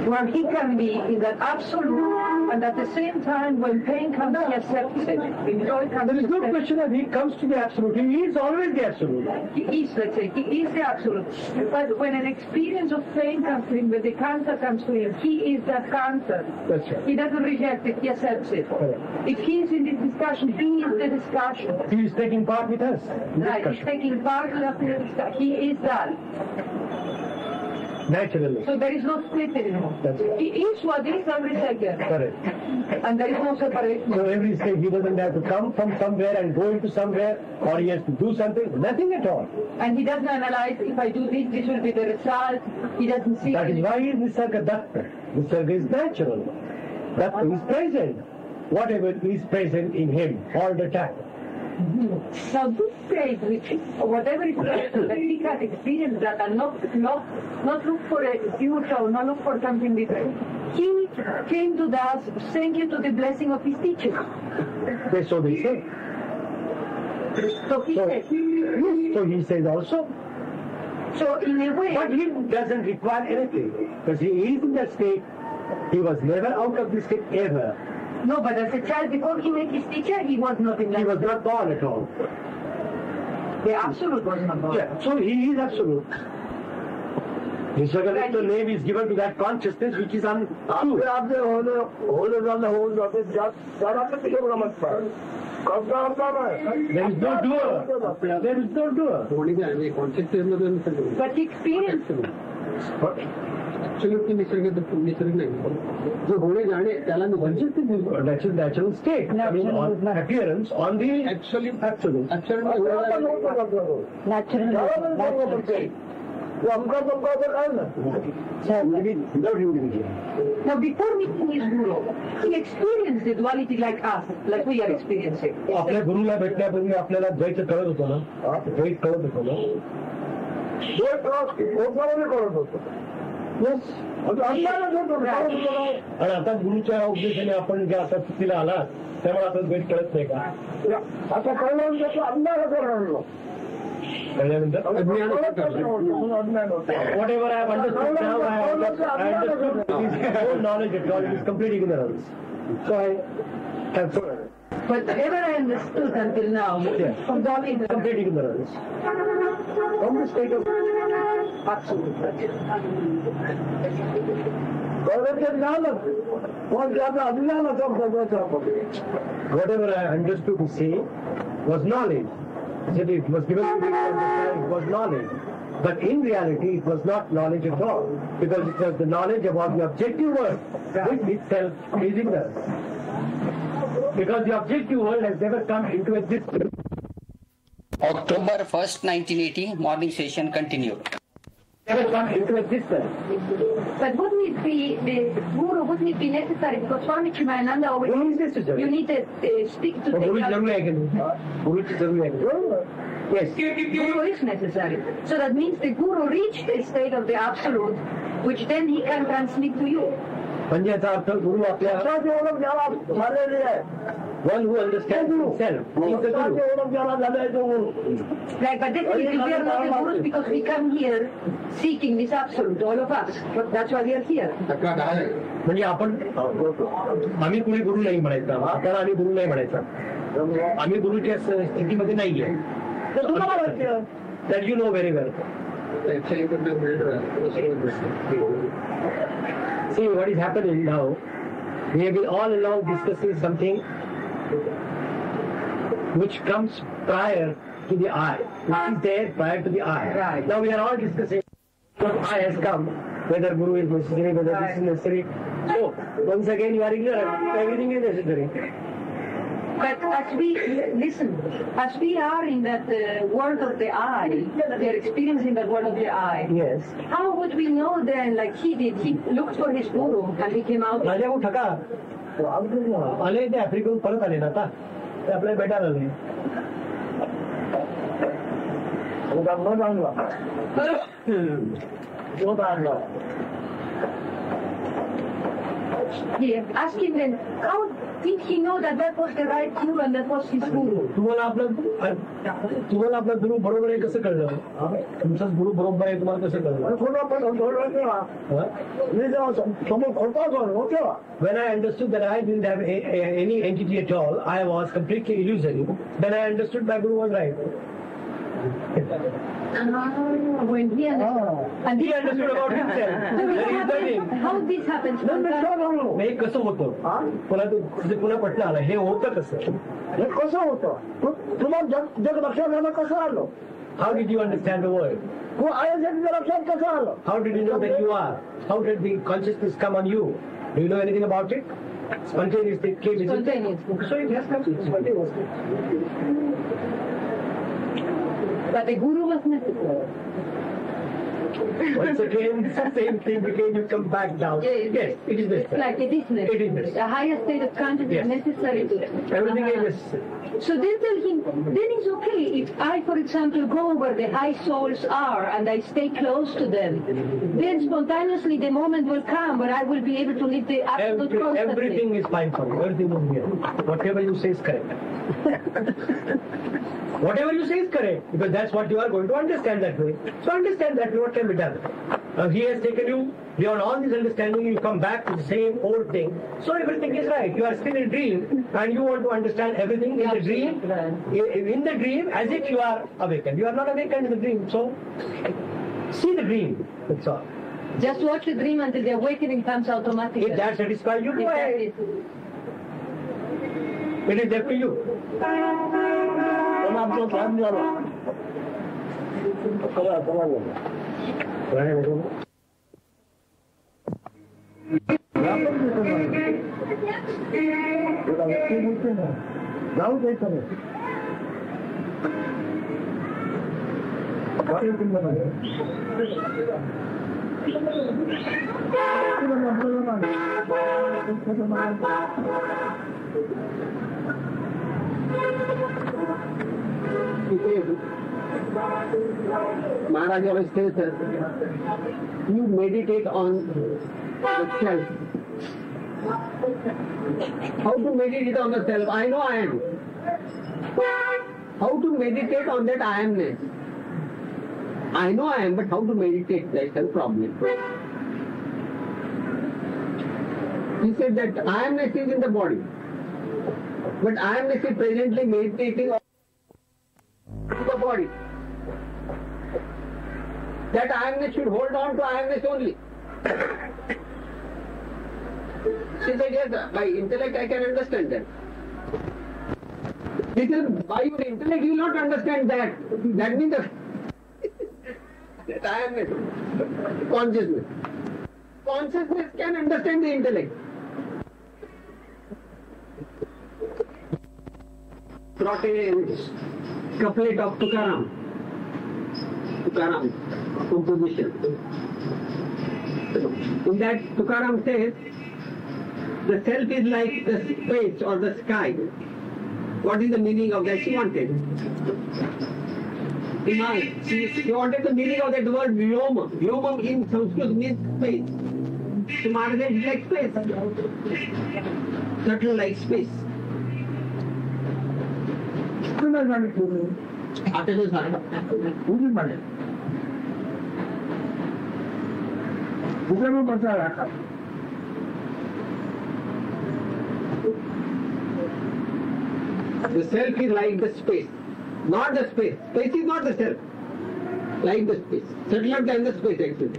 Speaker 3: where he can be in that absolute, and at the same time, when pain comes, he accepts it. When joy comes,
Speaker 4: there is no question that he comes to the absolute. He is always the absolute.
Speaker 3: He is, let's say, he is the absolute. But when an experience of pain comes to him, when the cancer comes to him, he is that cancer.
Speaker 4: That's right.
Speaker 3: He doesn't reject it, he accepts it.
Speaker 4: Correct.
Speaker 3: If he is in this discussion, he is the discussion.
Speaker 4: He is taking part with us.
Speaker 3: Right, he's taking part of the discussion. He is that.
Speaker 4: Naturally.
Speaker 3: So there is no split anymore.
Speaker 4: That's right.
Speaker 3: He is what is every second.
Speaker 4: Correct.
Speaker 3: And there is no separation.
Speaker 4: So every stage he doesn't have to come from somewhere and go into somewhere, or he has to do something. Nothing at all.
Speaker 3: And he doesn't analyze, if I do this, this will be the result. He doesn't see.
Speaker 4: That is why he is Nisargadatta. Nisarga is natural. Datta is present. Whatever is present in him all the time.
Speaker 3: Now this state, which whatever it is that he has experienced that and not look for a future, not look for something different. He came to us, thank you to the blessing of his teacher.
Speaker 4: So they say.
Speaker 3: So he said.
Speaker 4: So he says also.
Speaker 3: So in a way.
Speaker 4: But he doesn't require anything. Because he is in that state. He was never out of this state ever.
Speaker 3: No, but as a child, before he met his teacher, he was not in that.
Speaker 4: He was not born at all.
Speaker 3: The absolute was not born.
Speaker 4: Yeah, so he is absolute. The name is given to that consciousness which is untrue. There is no doer. There is no doer.
Speaker 3: But experience.
Speaker 1: Absolutely Nisarga नाही जो होणे जाणे त्याला
Speaker 4: natural state. I mean, on appearance, on the absolute.
Speaker 3: Natural state. Now, before meeting his guru, he experienced the duality like us, like we are experiencing.
Speaker 4: आपल्या गुरुला भेटण्यापूर्वी आपल्याला द्वैत कळत होतं ना? द्वैत कळत होतं ना? Yes. आणि आता गुरुच्या उपदेशाने आपण जे आता स्थितीला आलात त्यामुळे आता द्वैत कळत नाही का?
Speaker 2: आता कळल्यानंतर अंधाराचं राहिलो
Speaker 4: कळल्यानंतर whatever I have understood now, I understood no knowledge at all. It is complete ignorance. So I have
Speaker 3: Whatever I understood until now, from
Speaker 4: complete ignorance. From the state of
Speaker 3: absolute.
Speaker 4: Whatever I understood to say was knowledge. It was given to me to understand it was knowledge. But in reality, it was not knowledge at all. Because it was the knowledge about the objective world, which itself is ignorance. Because the objective world has never come into existence.
Speaker 8: October 1st, 1980, morning session continued.
Speaker 4: Never come into existence.
Speaker 3: But wouldn't it be, the guru, wouldn't it be necessary? Because Swami Chimayananda always
Speaker 4: Guru is necessary.
Speaker 3: you need to stick to
Speaker 4: Guru is
Speaker 3: the
Speaker 4: Yes.
Speaker 3: Guru is necessary. So that means the guru reached a state of the absolute, which then he can transmit to you.
Speaker 4: म्हणजे याचा अर्थ गुरु आपल्या one who understands himself. He is the guru.
Speaker 3: Right, but definitely we are not the gurus because we come here seeking this absolute, all of us. But that's why we are here.
Speaker 4: म्हणजे आपण आम्ही कुणी गुरु नाही म्हणायचा आपल्याला आम्ही गुरु नाही म्हणायचा आम्ही गुरुच्या स्थितीमध्ये नाहीये that you know very well. See what is happening now. We have been all along discussing something which comes prior to the I, which is there prior to the I.
Speaker 3: Right.
Speaker 4: Now we are all discussing what I has come, whether Guru is necessary, whether this is necessary. So once again you are ignorant. Everything is necessary.
Speaker 3: But as we listen, as we are in that world of the I, we are experiencing that world of the I.
Speaker 4: Yes.
Speaker 3: How would we know then, like he did? He looked for his guru and he came out.
Speaker 4: राजा भाऊ ठका आले ते आफ्रिकेहून परत आले ना आता ते आपल्याला भेटायला आले
Speaker 3: Yeah. Ask him then, how did he know that that was the right guru and that was his guru?
Speaker 4: तुम्हाला आपला गुरु बरोबर आहे कसं कळलं तुमचाच गुरु बरोबर आहे तुम्हाला कसं कळलं When I understood that I didn't have any entity at all, I was completely illusory, then I understood my guru was right.
Speaker 3: When he understood, and
Speaker 4: He understood about himself.
Speaker 3: how this happens?
Speaker 4: हे कसं होतं पुन्हा पटलं आलं हे होतं कसं
Speaker 2: हे कसं होतं तुम्हाला जग लक्षात येणं कसं आलं
Speaker 4: How did you understand the world?
Speaker 2: तू आहे जग लक्षात कसं आलं
Speaker 4: How did you know that you are? How did the consciousness come on you? Do you know anything about it? Spontaneously came, isn't it?
Speaker 3: Spontaneously.
Speaker 4: So it has come spontaneously.
Speaker 3: But the guru was necessary.
Speaker 4: Once again, it's the same thing. Again, you come back down. Yes, it is necessary.
Speaker 3: Like it is necessary.
Speaker 4: It is necessary.
Speaker 3: The higher state of consciousness is necessary to
Speaker 4: Everything is necessary.
Speaker 3: So they tell him, then it's okay if I, for example, go where the high souls are and I stay close to them. Then spontaneously the moment will come where I will be able to live the absolute constantly.
Speaker 4: Everything is fine for you. Everything is here. Whatever you say is correct. Whatever you say is correct, because that's what you are going to understand that way. So understand that way, what can be done. He has taken you beyond all this understanding, you come back to the same old thing. So everything is right. You are still in a dream and you want to understand everything in the dream. In the dream, as if you are awakened. You are not awakened in the dream. So see the dream. That's all.
Speaker 3: Just watch the dream until the awakening comes automatically.
Speaker 4: If that satisfies you, go ahead. It is up to you.
Speaker 1: Maharaj always says that you meditate on the self. How to meditate on the self? I know I am. How to meditate on that I amness? I know I am, but how to meditate? That's the problem. He said that I amness is in the body, but I amness is presently meditating on the body. That I amness should hold on to I amness only. She said, yes, by intellect I can understand that. He said, by your intellect you will not understand that. That means that I amness, consciousness. Consciousness can understand the intellect. Brought a couplet of Tukaram composition. In that Tukaram says, the self is like the space or the sky. What is the meaning of that? She wanted. She wanted the meaning of that word Vyoma. Vyoma in Sanskrit means space. So Maharaj said it's like space. Subtle like space. The self is like the space, not the space. Space is not the self, like the space. Subtler than the space actually.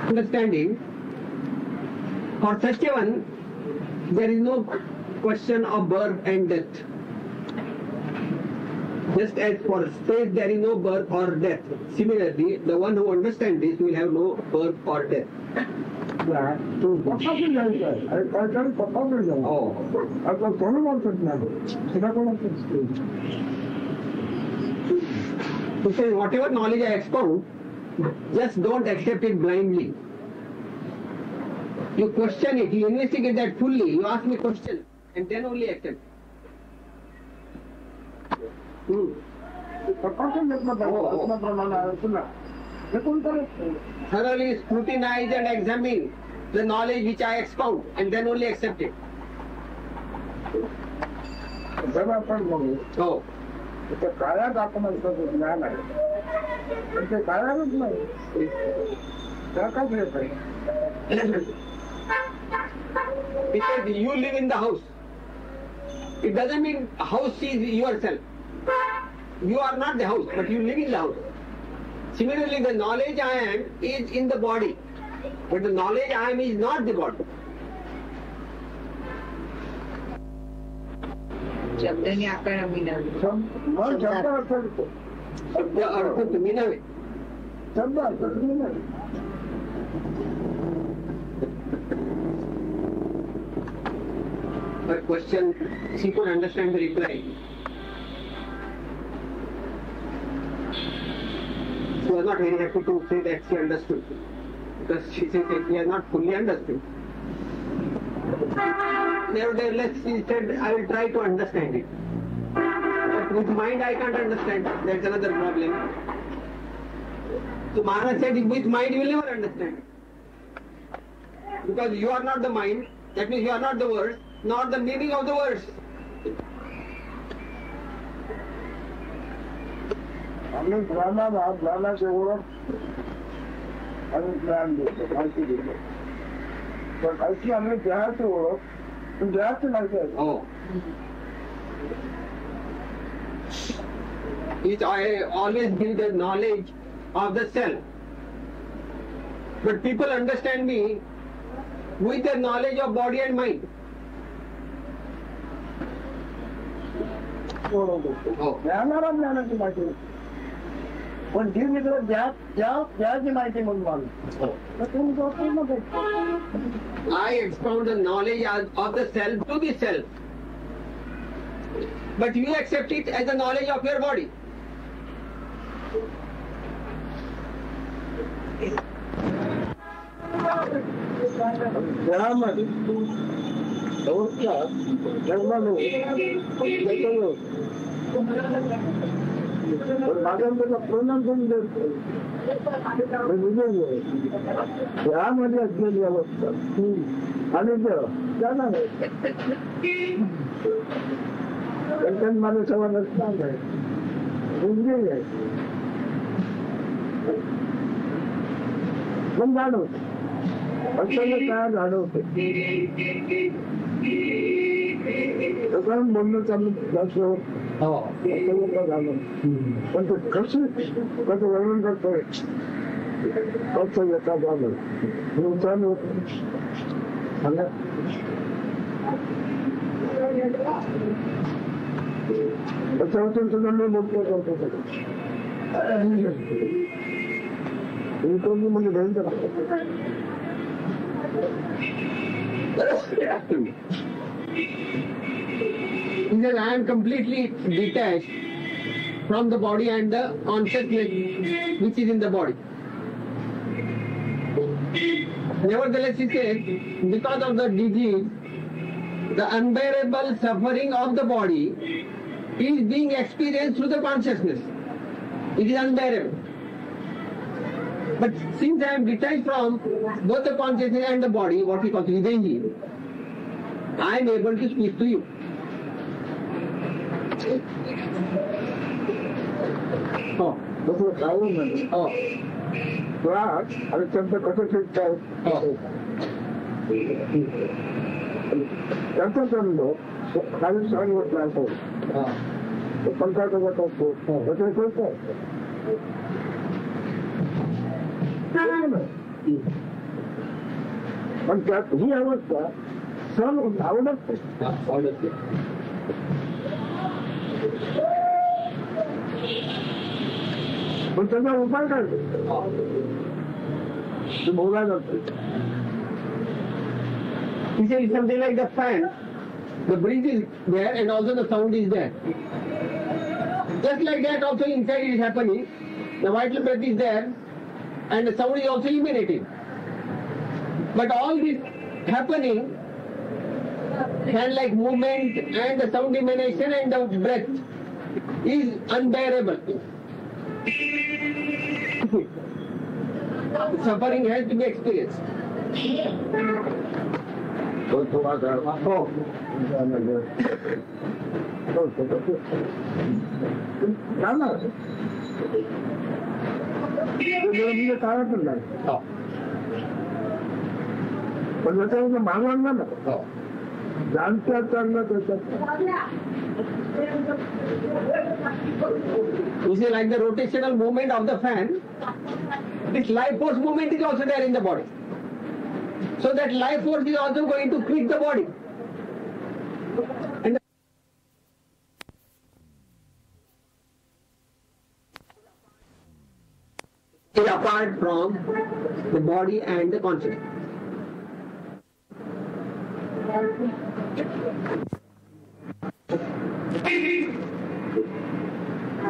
Speaker 1: Understanding, for such a one, there is no question of birth and death. Just as for space there is no birth or death. Similarly, the one who understands this will have no birth or death. So say, whatever knowledge I expound, just don't accept it blindly. You question it, you investigate that fully, you ask me questions, and then only accept. Thoroughly scrutinize and examine the knowledge which I expound, and then only accept it. Oh. Because you live in the house. It doesn't mean house is yourself. You are not the house, but you live in the house. Similarly, the knowledge I am is in the body, but the knowledge I am is not the body.
Speaker 3: शब्दाने आकार मिळावे
Speaker 1: शब्द अर्थ तुम्ही नव्हे. her question, she could understand the reply. She was not very happy to say that she understood, because she said that she has not fully understood. Nevertheless, she said, I will try to understand it. But with mind I can't understand. That's another problem. So Maharaj said, with mind you will never understand. Because you are not the mind, that means you are not the words, not the meaning of the words.
Speaker 2: हमने ज्ञाना से ओळख आणि ज्ञान देतो माहिती देतो पण अशी आम्ही देहाची ओळख पण देहाची माहिती आहे.
Speaker 1: Oh. I always give the knowledge of the self. But people understand me with the knowledge of body and mind.
Speaker 2: ज्ञानाला ज्ञानाची माहिती पण जी मी तुला ज्याची माहिती म्हणून मानतो
Speaker 1: I expound the knowledge of the self to the self. But you accept it as the knowledge of your body.
Speaker 2: ज्ञानामध्ये जन्मालो माझ्या परिणाम यामध्ये असलेली अवस्था आणि ज्ञान माझं सवाल असणार आहे बुद्धी आहे पण जाणवत असं काय जाणवते कारण बोलणं चालू जास्त झालं पण ते कसं वर्णन करतोय कसं येता झालं चालू त्याच्यावरून सुद्धा मी बोलतो म्हणजे भेट
Speaker 1: He said, I am completely detached from the body and the consciousness which is in the body. Nevertheless, he said, because of the disease, the unbearable suffering of the body is being experienced through the consciousness. It is unbearable. But since I am detached from both the consciousness and the body, what we call Hridayi, I am able to speak to you.
Speaker 2: Oh, that's what I remember.
Speaker 1: Oh.
Speaker 2: But I attempt to cut it down. That's what I'm doing. I was trying to plan for. The contract of what I thought. But I thought that. पण त्यात ही अवस्था सण आवडत पण त्याचा उपाय काय ते बोलायला जातो.
Speaker 1: He said it's something like the fan. The breeze is there and also the sound is there. Just like that also inside it is happening. The vital breath is there and the sound is also emanating. But all this happening, hand like movement and the sound emanation and the breath is unbearable. The suffering has to be experienced.
Speaker 2: पण त्याच्यावर मागवलं ना जाणत्या चाललं त्याच्यात.
Speaker 1: You see, like the rotational movement of the fan, this life force movement is also there in the body. So that life force is also going to quit the body. And apart from the body and the consciousness.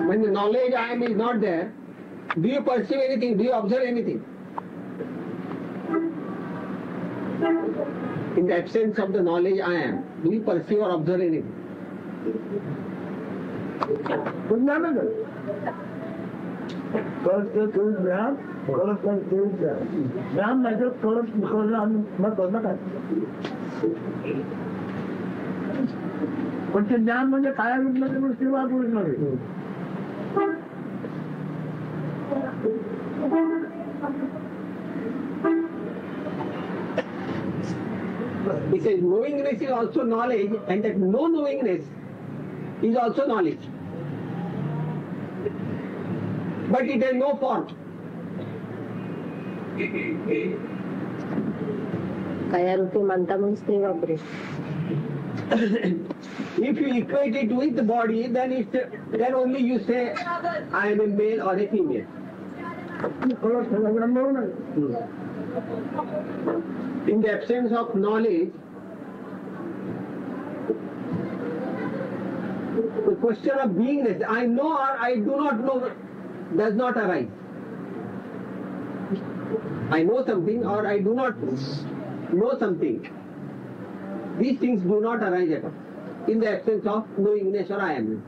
Speaker 1: When the knowledge I am is not there, do you perceive anything? Do you observe anything? In the absence of the knowledge I am, do you perceive or observe anything?
Speaker 2: पण ते ज्ञान म्हणजे काय विचारलं सेवा पूर्ण
Speaker 1: He says knowingness is also knowledge, and that no knowingness is also knowledge. But it has no form.
Speaker 3: Kayaruti mantamang seva pre.
Speaker 1: If you equate it with the body, then only you say I am a male or a female. In the absence of knowledge, the question of beingness, I know or I do not know, does not arise. I know something or I do not know something. These things do not arise at all in the absence of knowingness or I am.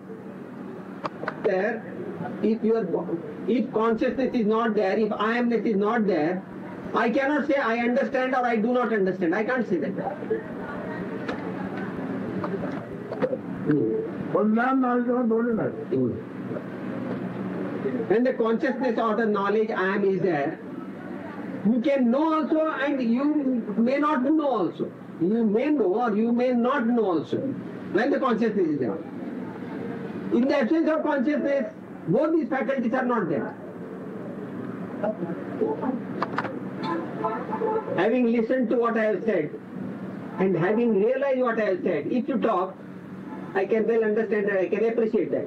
Speaker 1: There, if consciousness is not there, if I amness is not there, I cannot say I understand or I do not understand. I can't say that. When the consciousness or the knowledge I am is there, you can know also and you may not know also. You may know or you may not know also when the consciousness is there. In the absence of consciousness, both these faculties are not there. Having listened to what I have said and having realized what I have said, if you talk, I can well understand and I can appreciate that.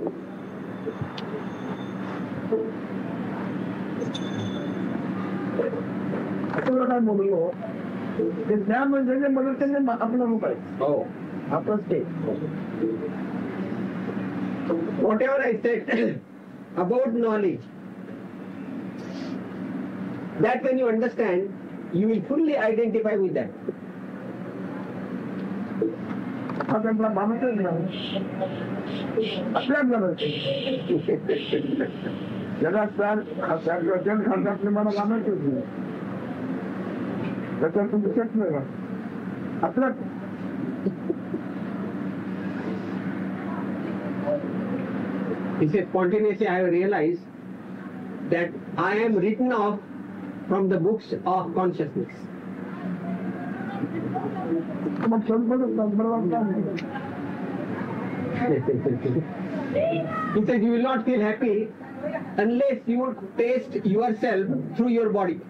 Speaker 1: Oh. Whatever I said about knowledge, that when you understand, you will fully identify with that. He said, spontaneously I have realized that I am written off from the books of consciousness. He said, you will not feel happy unless you taste yourself through your body.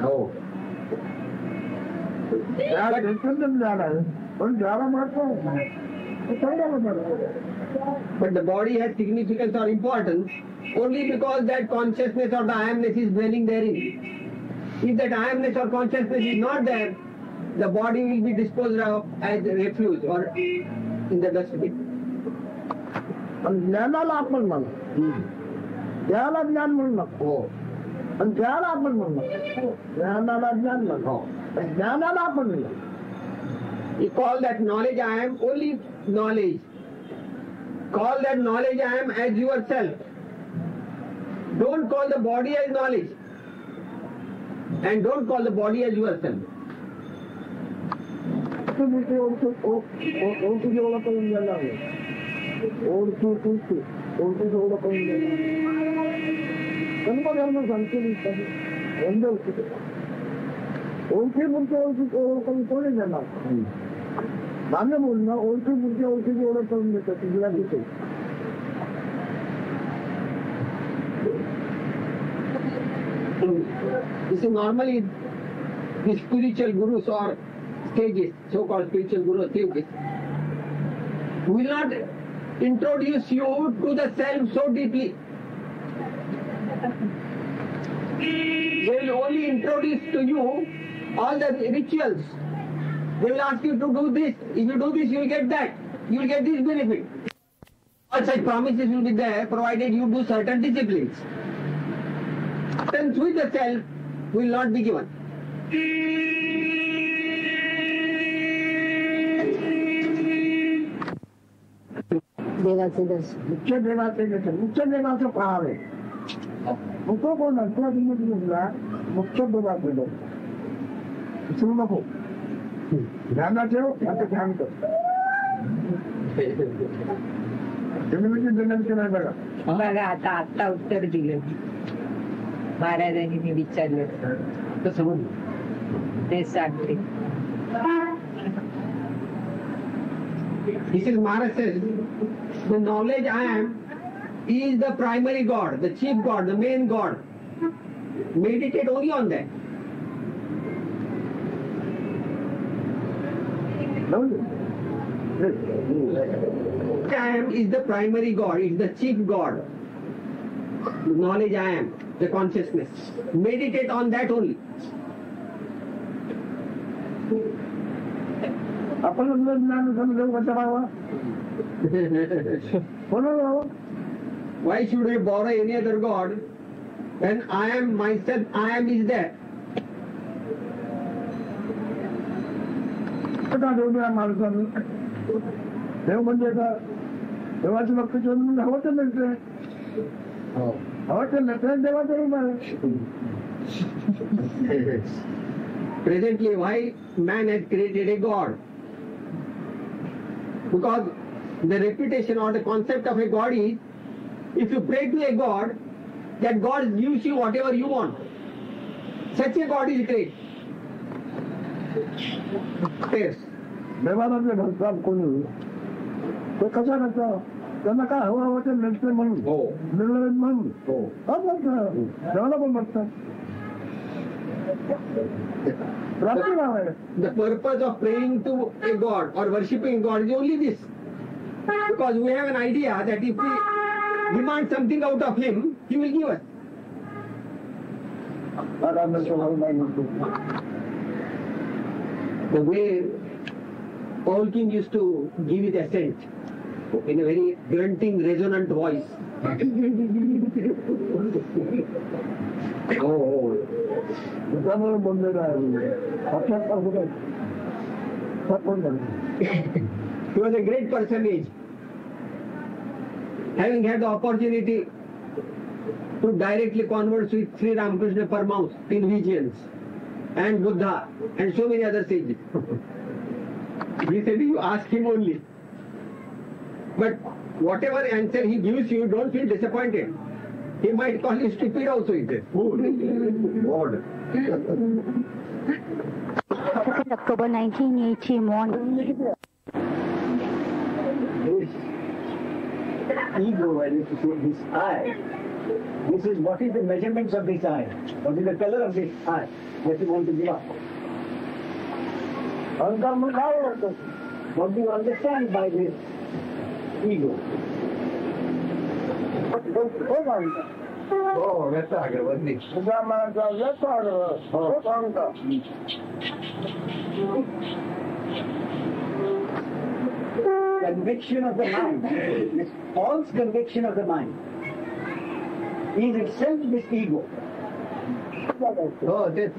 Speaker 1: Oh. But the body has significance or importance only because that consciousness or the I amness is dwelling therein. If that I amness or consciousness is not there, the body will be disposed of as refuse or in the dustbin. You call that knowledge I am only knowledge. Call that knowledge I am as yourself. Don't call the body as knowledge. And don't call the body as yourself. You see, normally the spiritual gurus or sages, so-called spiritual gurus, sages, will not introduce you to the self so deeply. They will only introduce to you all the rituals. They will ask you to do this. If you do this, you will get that. You will get this benefit. All such promises will be there, provided you do certain disciplines. Then with the self will not be given.
Speaker 2: देवाचे दर्शन मुख्य देवाचे दर्शन मुख्य देवाचं पाहावे मुख्य कोण असतो मुख्य देवाचे दर्शन विसरू नको ध्यानात ठेव आता ध्यान कर जमिनीची विनंती नाही बघा
Speaker 3: बघा आता आत्ता उत्तर दिलं महाराजांनी मी विचारलं
Speaker 2: तसं म्हणून
Speaker 3: ते सांगते
Speaker 1: This is Maharaj says, the knowledge I am is the primary God, the chief God, the main God. Meditate only on that. I am is the primary God, is the chief God. The knowledge I am, the consciousness. Meditate on that only.
Speaker 2: आपण ज्ञान समजावून कसं पाहावं म्हणून
Speaker 1: Why should I borrow any other God when I am myself, I am is there?
Speaker 2: माणसानं देव म्हणजे का देवाचं भक्त म्हणून हवं तर मिळते हवं तर मिळते देवाचं रूप आहे
Speaker 1: Presently, why man has created a God? Because the reputation or the concept of a God is, if you pray to a God, that God gives you whatever you want. Such a God is great. Yes.
Speaker 2: देवाला जे भक्तात कोणी ते कसा करता त्यांना काय हवं हवं ते मिळते म्हणून मिळणार म्हणून देवाला पण बघतात
Speaker 1: The purpose of praying to a God or worshipping God is only this. Because we have an idea that if we demand something out of Him, He will give us. The way Paul King used to give it assent in a very grunting, resonant voice.
Speaker 2: दुकानावर बोललेलं आहे
Speaker 1: He was a great personage, having had the opportunity to directly converse with Sri Ramakrishna Paramahansa in visions and Buddha and so many other sages. He said you ask him only. But whatever answer he gives you, don't feel disappointed. He might call you stupid also, he says.
Speaker 9: October 1980 morning.
Speaker 5: This ego, this eye, this is what is the measurements of this eye? What is the color of this eye that you want to give up? What do you understand by this ego? Conviction of the mind, this false conviction of the mind, is itself this ego.
Speaker 1: Oh, this.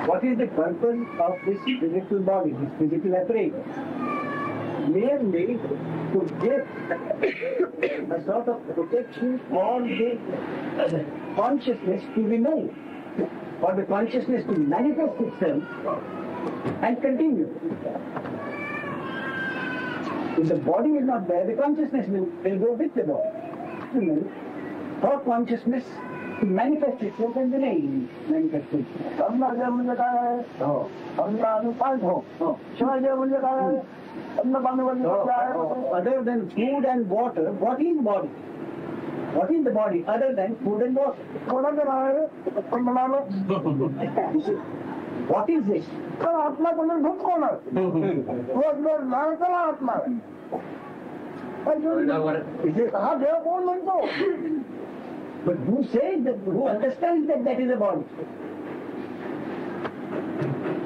Speaker 5: What is the purpose of this physical body, this physical apparatus? Merely to give a sort of protection for the consciousness to be made, for the consciousness to manifest itself and continue. If the body is not there, the consciousness will go with the body. For consciousness to manifest itself and remain manifested. Other than food and water, what is body? What is the body other than food and water? What is this?
Speaker 2: आत्मा को भूत कौन है वो नारकला आत्मा है कहा देव कौन बनतो
Speaker 5: But who says that, who understands that that is a body?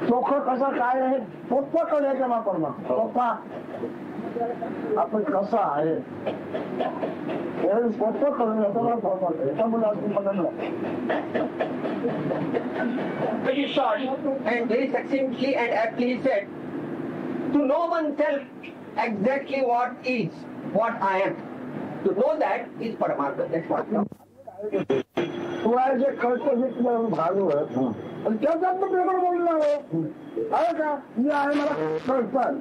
Speaker 2: चोखा कसा काय आहे पोप्पा कळ्याच्या वापरमा पोप्पा आपण कसा आहे पोप्पा कळून
Speaker 1: Very short and very succinctly and aptly he said, to know oneself exactly what is, what I am. To know that is Paramartha. That's what.
Speaker 2: तुम्हाला जे कळतं भाग आणि त्याच्यात तो पेपर बोलणार आहे का मी आहे मला कळतं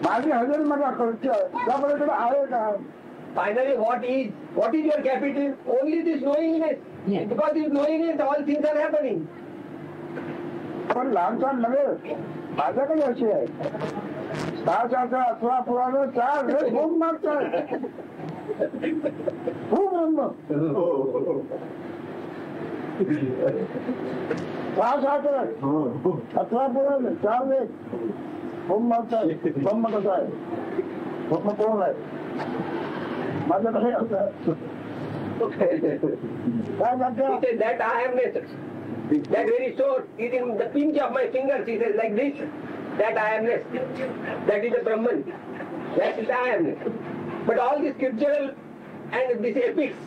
Speaker 2: माझी हजेरी मला कळतं त्यामुळे आहे का
Speaker 1: Finally, what is your capital? Only this knowingness. Yes. Because this knowingness, all things are happening.
Speaker 2: पण लहानपण नव्हे माझ्याकडे अशी आहे 10 पुराण 4 खूप मागतात खूप ब्रह्म 11 पुराण 4 वेद खूप मागतात ब्रह्म कसा आहे ब्रह्म कोण आहे माझ्याकडे काय म्हणतात
Speaker 1: That I am nature. That very source is in the pinch of my fingers. He says like this. That I am ness. That is the Brahman. That is the I am ness. But all the scriptural and these epics,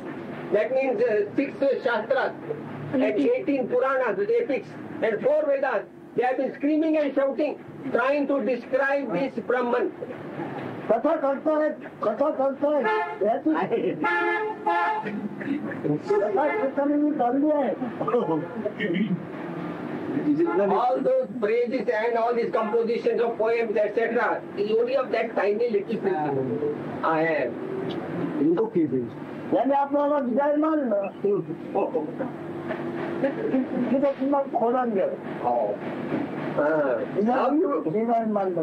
Speaker 1: that means 6 Shastras and 18 Puranas, the epics, and 4 Vedas, they have been screaming and shouting, trying to describe this Brahman.
Speaker 2: कथा करताय याची मी चालली आहे
Speaker 1: All those phrases and all these compositions of poems, etc., is only of that tiny little principle. I am.
Speaker 2: याने आपल्याला design मारलं तिथं तुम्हाला खोडून गेलं डिझाईन मारलं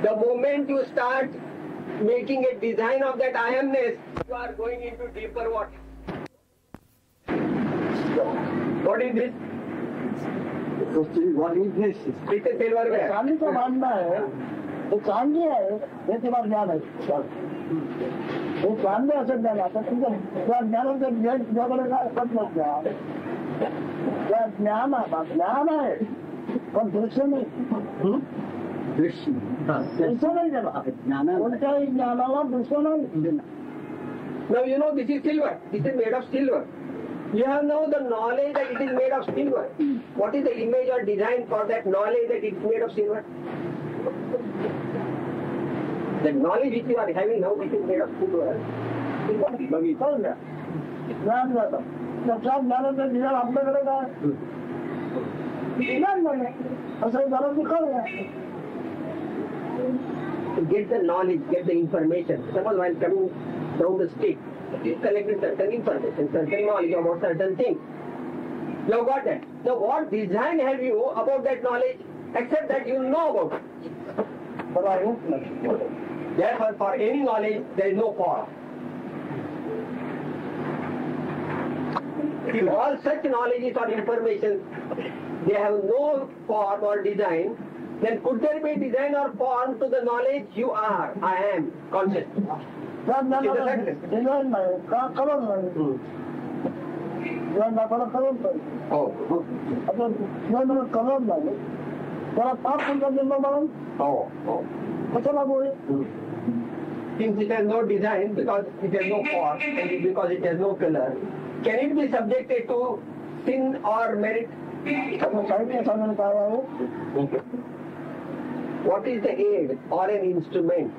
Speaker 1: The moment you start making a design of that I amness, you are going into deeper water. What is this?
Speaker 5: What is this?
Speaker 1: It's a silverware.
Speaker 2: चांदीचं भांडण आहे हे चांदी आहे हे तुम्हाला ज्ञान आहे हे चांदी असं ज्ञान आता तुझं त्या ज्ञानाचं ज्ञान तुझ्याकडे काय असत ज्ञान त्या ज्ञान आहे पण दृश्य नाही दृश्य नाही त्याला कोणत्याही ज्ञानाला दृश्य नाही.
Speaker 1: Now you know this is silver. This is made of silver. You have now the knowledge that it is made of silver. What is the image or design for that knowledge that it is made of silver? The knowledge which you are having now, it is made of silver.
Speaker 2: ज्ञान जातं त्याच्या ज्ञानाचं design आपल्याकडे काय ज्ञान नाही असं झालं की कळूया.
Speaker 1: To get the knowledge, get the information. Suppose while coming down the street, you collected certain information, certain knowledge about certain things. You have got that. Now what design have you about that knowledge except that you know about it?
Speaker 2: But I hope not.
Speaker 1: Therefore, for any knowledge, there is no form. If all such knowledges or information, they have no form or design, then could there be design or form to the knowledge you are, I am, conscious?
Speaker 2: Design नाही का करून नाही design दाखवायला करून पाहिजे आता design करून नाही त्याला 5 मिनिटात जन्म म्हणून कसं लागू होईल.
Speaker 1: Since it has no design, because it has no form, and because it has no color, can it be subjected to sin or merit?
Speaker 2: साहित्य सांगणं काय आहे
Speaker 1: What is the aid or an instrument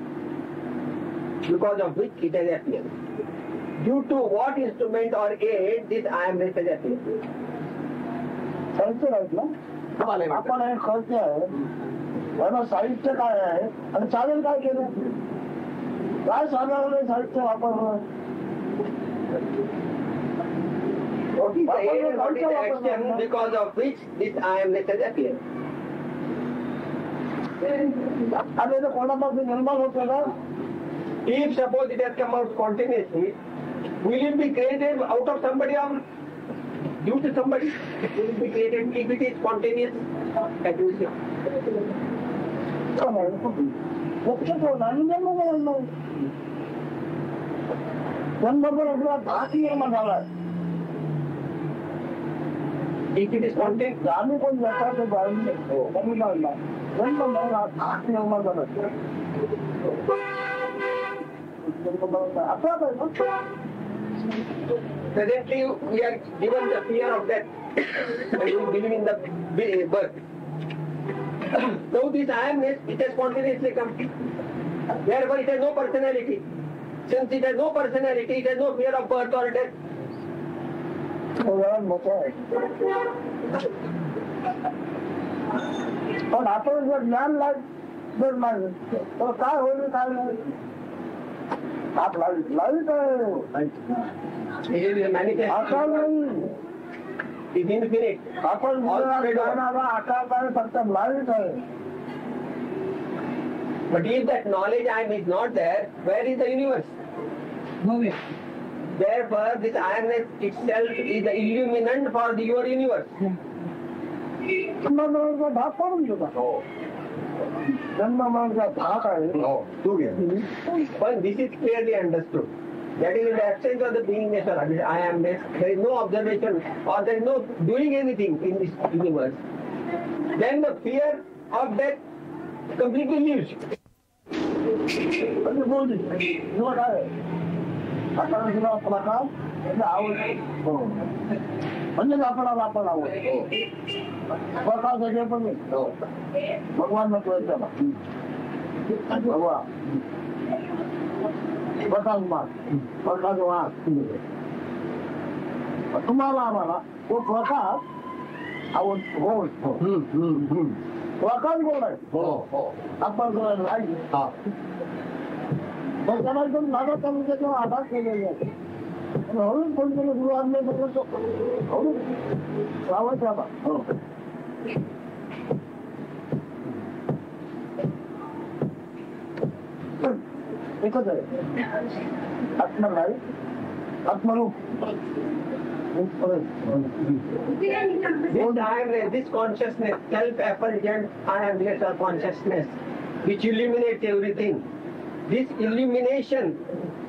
Speaker 1: because of which it has appeared? Due to what instrument or aid this I amness has appeared?
Speaker 2: साहित्य आहेत ना आपण हे कळते आहे याला साहित्य काय आहे आणि चालेल काय केलं काय साधारण साहित्य वापरलं.
Speaker 1: What is the aid and what is the action because of which this I amness has appeared?
Speaker 2: आणि कोणापासून निर्माण होतं का
Speaker 1: If suppose it has come out spontaneously, Will it be created out of somebody or due to somebody? Will it be created if it is spontaneous? That is it. If it is spontaneous, presently we are given the fear of death by believing in the birth. So this I amness, it has spontaneously come. Therefore it has no personality. Since it has no personality, it has no fear of birth or death.
Speaker 2: पण आपण जर ज्ञान जर मानलं तर काय होईल काय नाही आप लावित आकार नाही आपण ज्ञानाला आकार काय फक्त लावित आहे.
Speaker 1: But if that knowledge I am is not there, where is the universe?
Speaker 6: Nowhere.
Speaker 1: Therefore, this I amness itself is the illuminant for your universe.
Speaker 2: जन्माचा भाग पडून देतात. जन्माचा भाग आहे.
Speaker 1: But this is clearly understood. That is in the absence of the beingness or I amness, there is no observation or there is no doing anything in this universe. Then the fear of death completely leaves.
Speaker 2: म्हणजे आपल्याला आपण आवडतो प्रकाश पण भगवान नको भगवान प्रकाश प्रकाश तुम्हाला आम्हाला तो प्रकाश आवडतो प्रकाश कोण आहे आपण नाही त्याच्यामध्ये माझा त्याच्यावर आधार केलेले आहे. हळूच कोणतरी गुरुवारने बघतो हळूच रावत राहा एकच आहे आत्मराई आत्मरूप.
Speaker 1: This consciousness, self-effulgent I amness or consciousness, which illuminates everything. This illumination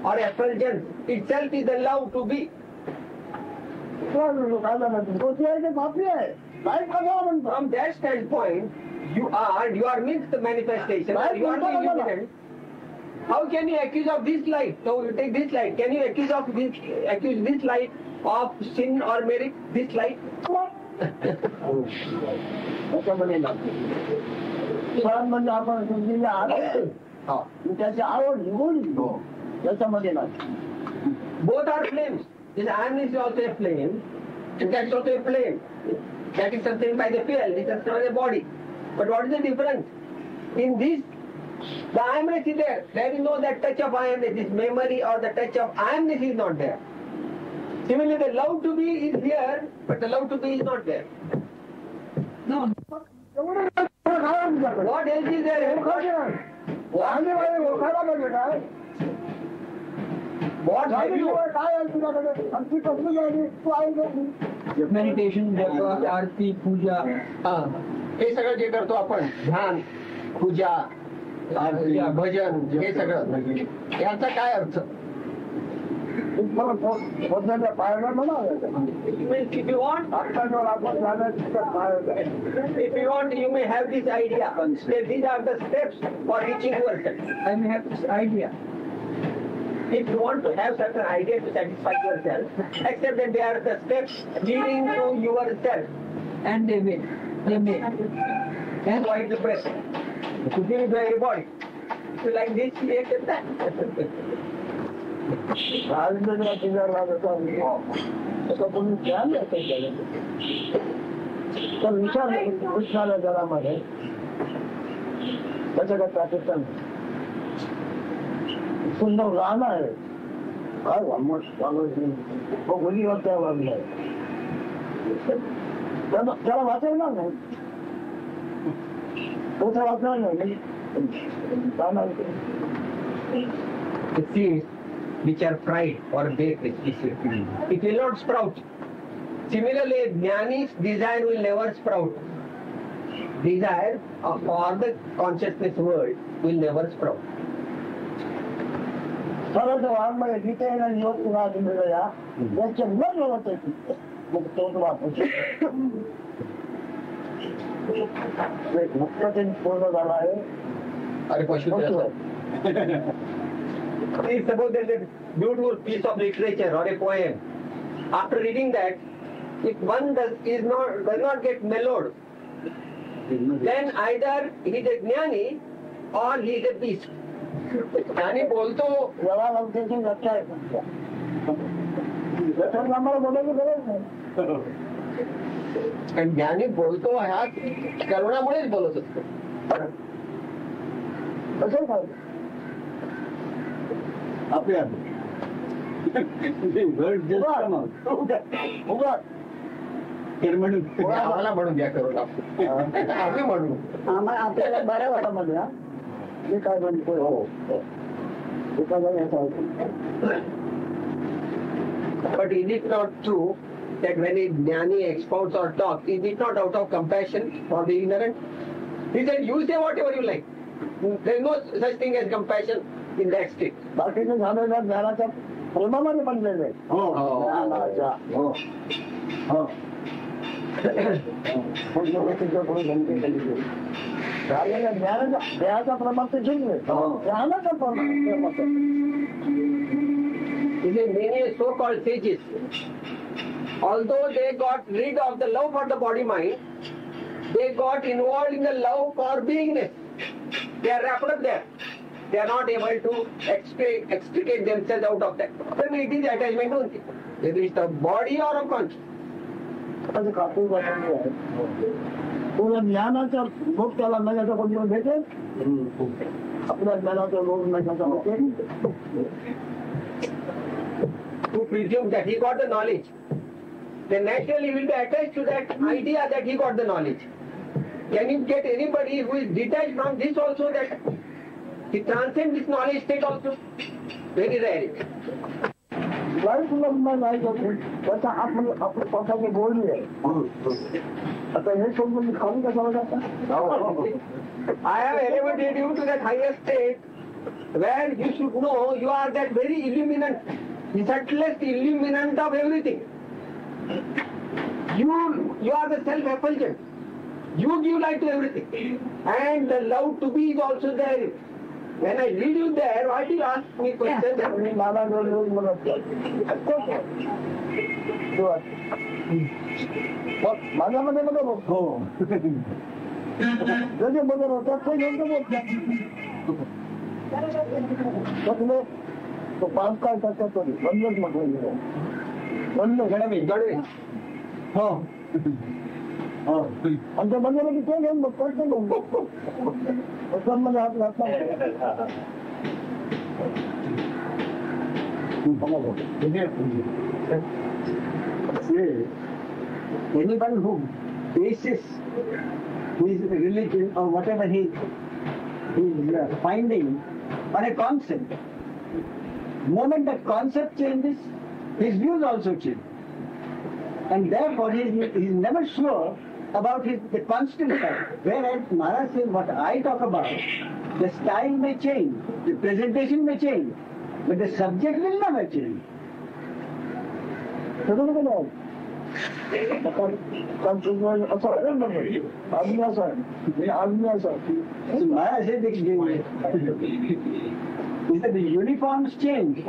Speaker 1: or effulgence itself is the love to be.
Speaker 2: From
Speaker 1: that standpoint, you are means the manifestation, you are the illuminant. How can you accuse of this light? So you take this light. Can you accuse this light of sin or merit? This light?
Speaker 2: त्याची आवड निवडली त्याच्यामध्ये नाही.
Speaker 1: Both are flames. This iron is also a flame, and that's also a flame. That is sustained by the fuel, this is sustained by the body. But what is the difference? In this, the ironess is there. There is no that touch of ironess. This memory or the touch of ironess is not there. Similarly, the love to be is here, but the love to be is not there.
Speaker 6: No.
Speaker 1: What else is there? What have you?
Speaker 6: Meditation, japa, आरती, पूजा.
Speaker 1: हे सगळं जे करतो आपण ध्यान, पूजा, आरती, भजन, हे सगळं याचा काय अर्थ?
Speaker 2: If
Speaker 1: you want, you may have this idea. These are the steps for reaching yourself.
Speaker 6: I may have this idea.
Speaker 1: If you want to have certain idea to satisfy yourself, accept that they are the steps leading to yourself.
Speaker 6: And they will. They may.
Speaker 1: And why the breath? To give it to everybody. So like this, you accept that.
Speaker 2: तर विचार जगामध्ये त्याच्याकडे पाकिस्तान सुंदर राहणं आहे काय मुलीवर त्या वागलं त्याला वाचवणार नाही तो तर वाचणार नाही.
Speaker 1: It seems which are fried or baked. It will not sprout. Similarly, Jnani's desire will never sprout. Desire for the consciousness world will never sprout.
Speaker 2: Sarada Vamaya Gita and Yotina Vindaya, that's a one of the
Speaker 1: Suppose there is a beautiful piece of literature or a poem. After reading that, if one does not get mellowed, then either he is a jnani or he is a beast. Jnani बोलतो and ज्ञानी बोलतो हा करुणामुळेच बोलत असतो.
Speaker 5: आपल्या
Speaker 1: आम्हाला म्हणून द्या करुणा आम्ही म्हणू
Speaker 2: आपल्याला बऱ्या वाटा मध्ये मी काय म्हणतो.
Speaker 1: But is it not true that when a jnani expouts or talks, is it not out of compassion for the ignorant? He said, you say whatever you like. There is no such thing as compassion in that state.
Speaker 2: बाकीचं झालेल्या ज्ञानाच्या प्रेमामध्ये बनलेलं आहे. झालेल्या ज्ञानाच्या देहाचा प्रमाण ते जिंकले. ज्ञानाचा प्रमाण
Speaker 1: Many so-called sages, although they got rid of the love for the body mind, they got involved in the love for beingness. They are wrapped up there. They are not able to extricate themselves out of that. Then it is attachment only. Whether it's the body or a conscience.
Speaker 2: तुला ज्ञानाचा भोग त्याला नव्याचा कोणी भेटेल. आपल्या ज्ञानाचा भोग नव्याचा भेटेल.
Speaker 1: To presume that he got the knowledge, then naturally he will be attached to that idea that he got the knowledge. Can you get anybody who is detached from this also, that he transcends this knowledge state also? Very rare.
Speaker 2: नाही त्याचा आपण आपल्या स्वतःचे बोलली आहे. आता हे सोडून खाऊन कशाला जातात.
Speaker 1: I have elevated you to that higher state where you should know you are that very illuminant, the subtlest illuminant of everything. You are the self-effulgent. You give light to everything. And the love to be is also there. When I lead you there, why do you ask me questions?
Speaker 2: माझ्यामध्ये मध्ये बघतो जसे बदल होतात ते नेमकं बोलतात. तो पाच काय करतात तरी बंदच म्हटलं बंद गडवे हो आमच्या बंदला की ते घेऊन बघतात ते घेऊन मध्ये हात घातला.
Speaker 5: Anyone who bases his religion or whatever he is finding on a concept, the moment that concept changes, his views also change. And therefore he is never sure about the constant side. Whereas Maharaj says what I talk about, the style may change, the presentation may change, but the subject will never change. Maharaj said the uniforms change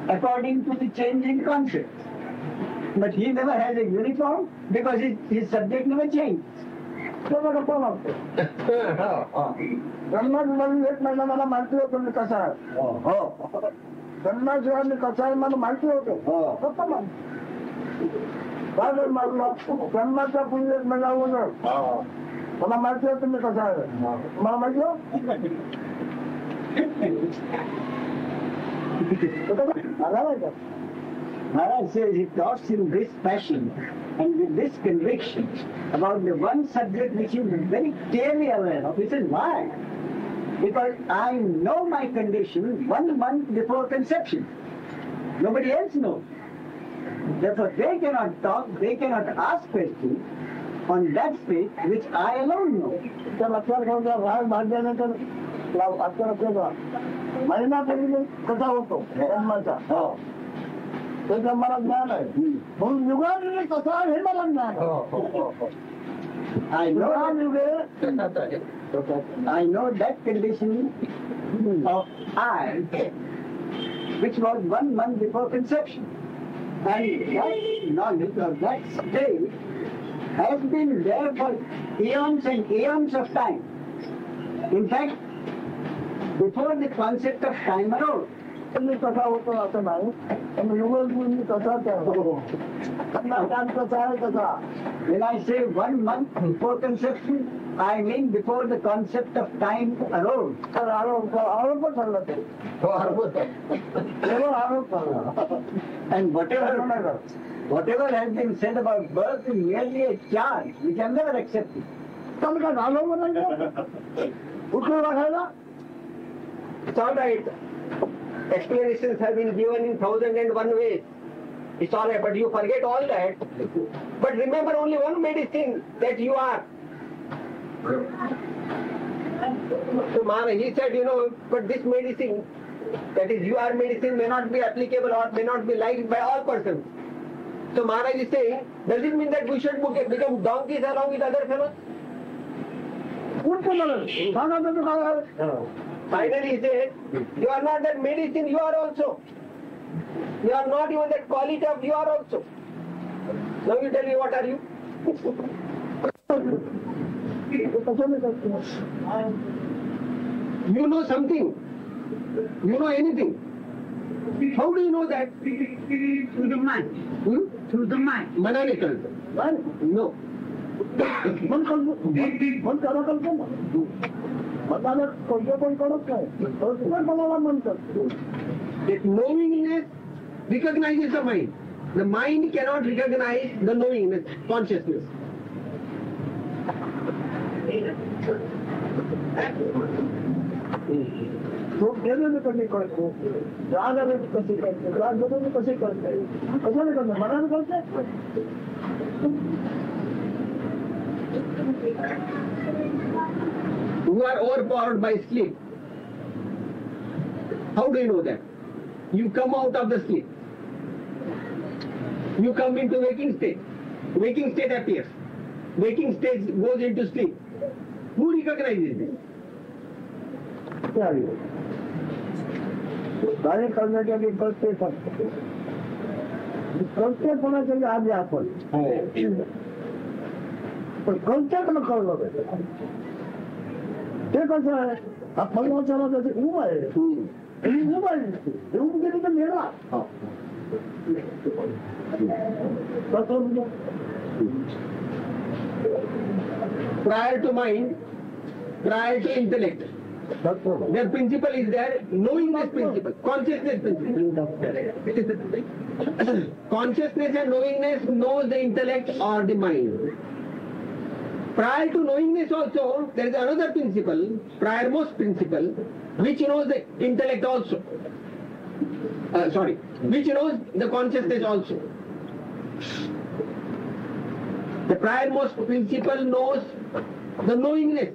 Speaker 5: according to the changing concept. But he never has a uniform because his subject never changes.
Speaker 2: जन्मात मला माहिती होतं मी कसा आहे. जन्माशिवाय मी कसा आहे मला माहिती होतं. जन्माच्या पूर्वीच मला होतं मला माहिती होतं मी कसा आहे. मला माहिती हो
Speaker 5: Maharaj says he talks in this passion and with this conviction about the one subject which he is very clearly aware of. He says, why? Because I know my condition 1 month before conception. Nobody else knows. Therefore, they cannot talk, they cannot ask questions on that state which I alone know.
Speaker 2: महिनापूर्वी कसा होतो जन्माचा ते मला ज्ञान आहे म्हणून युगाने कसा हे मला ज्ञान
Speaker 5: I know that condition of I, which was 1 month before conception. And that knowledge of that state has been there for eons and eons of time. In fact, before the concept of time arose.
Speaker 2: कसा होतो असं नाही पण युगपूर्वी कसा त्या कसा आहे कसा.
Speaker 5: When I say 1 month before conception, I mean before the concept of time arose.
Speaker 2: आरोप ठरला ते आरोप ठरला.
Speaker 5: And whatever has been said about birth is merely a charge which I have never accepted.
Speaker 2: तुम्ही काय झालो म्हणून उठून राखायला.
Speaker 1: It's all right. Explanations have been given in 1001 ways. It's all right, but you forget all that. But remember only one medicine that you are. So Maharaj, he said, but this medicine, that is you are medicine, may not be applicable or may not be liked by all persons. So Maharaj is saying, does it mean that we should become donkeys along with other fellows? Finally he said, you are not that medicine, you are also. You are not even that quality of you are also. Now you tell me, what are you? You know something. You know anything. How do you know that?
Speaker 2: Through the mind. Through the mind.
Speaker 1: Manane kalpa. No. That knowingness recognizes the mind. The mind cannot recognize the knowingness, consciousness.
Speaker 2: तो गेलेले कधी कळतो जागाने कशी करते जागेने कशी करते कशाने करते मनाने करते.
Speaker 1: You are overpowered by sleep. How do you know that? You come out of the sleep. You come into waking state. Waking state appears. Waking state goes into sleep. Who recognizes this?
Speaker 2: कार्य करण्यासाठी कळते फक्त कळते कोणाच्या आधी आपण पण कळतेच मग कळलं पाहिजे. ते कसं आहे हा परमाचारा त्याची ऊब आहे ऊब आहे ऊब गेली तर मेळा
Speaker 1: Prior to mind, prior to intellect, their principle is there, knowingness principle, consciousness principle. Consciousness and knowingness knows the intellect or the mind. Prior to knowingness also, there is another principle, priormost principle, which knows the intellect also. Which knows the consciousness also. The priormost principle knows the knowingness,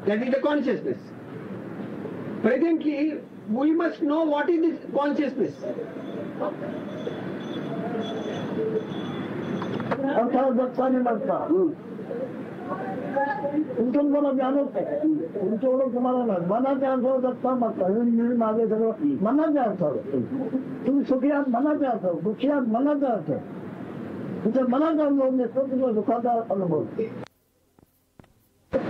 Speaker 1: that is the consciousness. Presently, we must know what is this consciousness.
Speaker 2: तुमचं मला ज्ञानच आहे तुमचं एवढं तुम्हाला नाही मनाच्या अर्थावर दत्ता मागता मागे सगळं मनाच्या अर्थावर तुम्ही सुखी आहात मनाच्या अर्थावर दुःखी आहात मनाचा अर्थ तुमच्या मनाचा अनुभव नसतो तुमचा दुःखाचा अनुभव.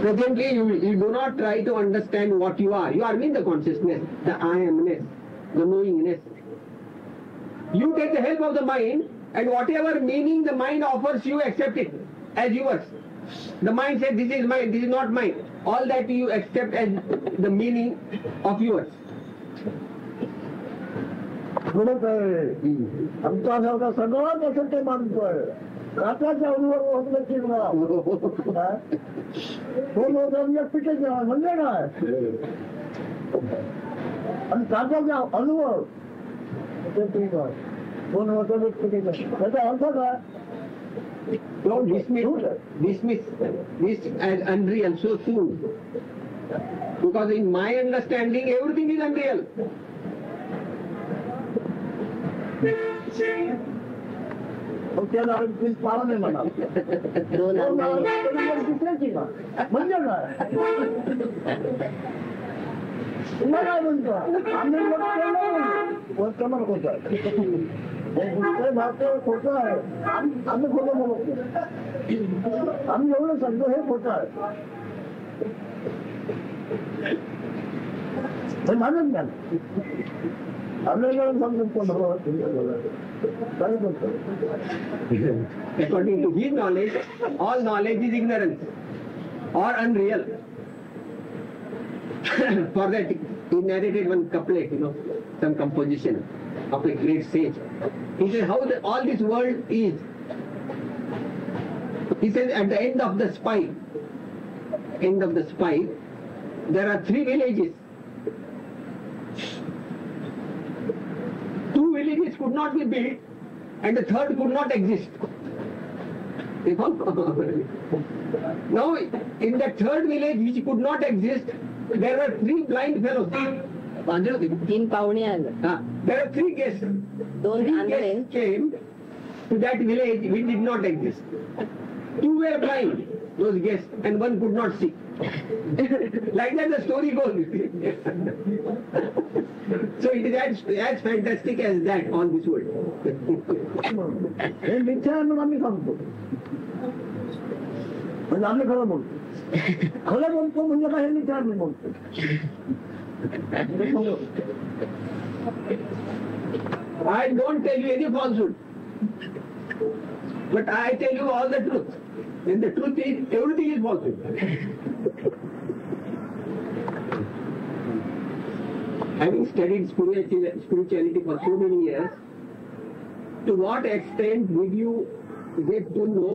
Speaker 1: Presently, you do not try to understand what you are. You are mean the consciousness, the I amness, the knowingness. You take the help of the mind, and whatever meaning the mind offers you, accept it as yours. The mind says, this is mine, this is not mine. All that you accept as the meaning of yours.
Speaker 2: आमचा सगळं कसं ते मानतोय काटाच्या अनुभव होत तो लोक व्यक्तीचे म्हणजे काय आणि त्याचा जो अनुभव ते ठीक आहे 2 वर्षात त्याचा अर्थ काय
Speaker 1: Don't dismiss this as unreal so soon. Because in my understanding, everything is unreal.
Speaker 2: त्याला पाळा नाही म्हणा दुसऱ्याची का म्हणजे काय तुम्हाला काय म्हणतो आम्ही वर्तमान होत आहे दुसरे भारतीय खोटं आहे आम्ही खोटं म्हणतो आम्ही एवढं सांगतो हे खोटं आहे हे मानत नाही आपल्याला समजून
Speaker 1: According to his knowledge, all knowledge is ignorance or unreal. For that, he narrated one couplet, some composition of a great sage. He said, how all this world is. He says, at the end of the spine, there are 3 villages. 2 villages could not be built and the third could not exist. Now, in the third village which could not exist, there were 3 blind fellows.
Speaker 10: 3 पाहुणे आले.
Speaker 1: There are 3 guests.
Speaker 10: 2
Speaker 1: guests came to that village which did not exist. 2 were blind, those guests, and 1 could not see. Like that the story goes. So it is as fantastic as that on this world.
Speaker 2: हे मिथ्या म्हणून आम्ही सांगतो म्हणजे आम्ही खरं बोलतो खरं बोलतो म्हणजे काय हे मिथ्या बोलतो
Speaker 1: I don't tell you any falsehood, but I tell you all the truth. And the truth is, everything is falsehood. Having studied spirituality for so many years, to what extent did you get to know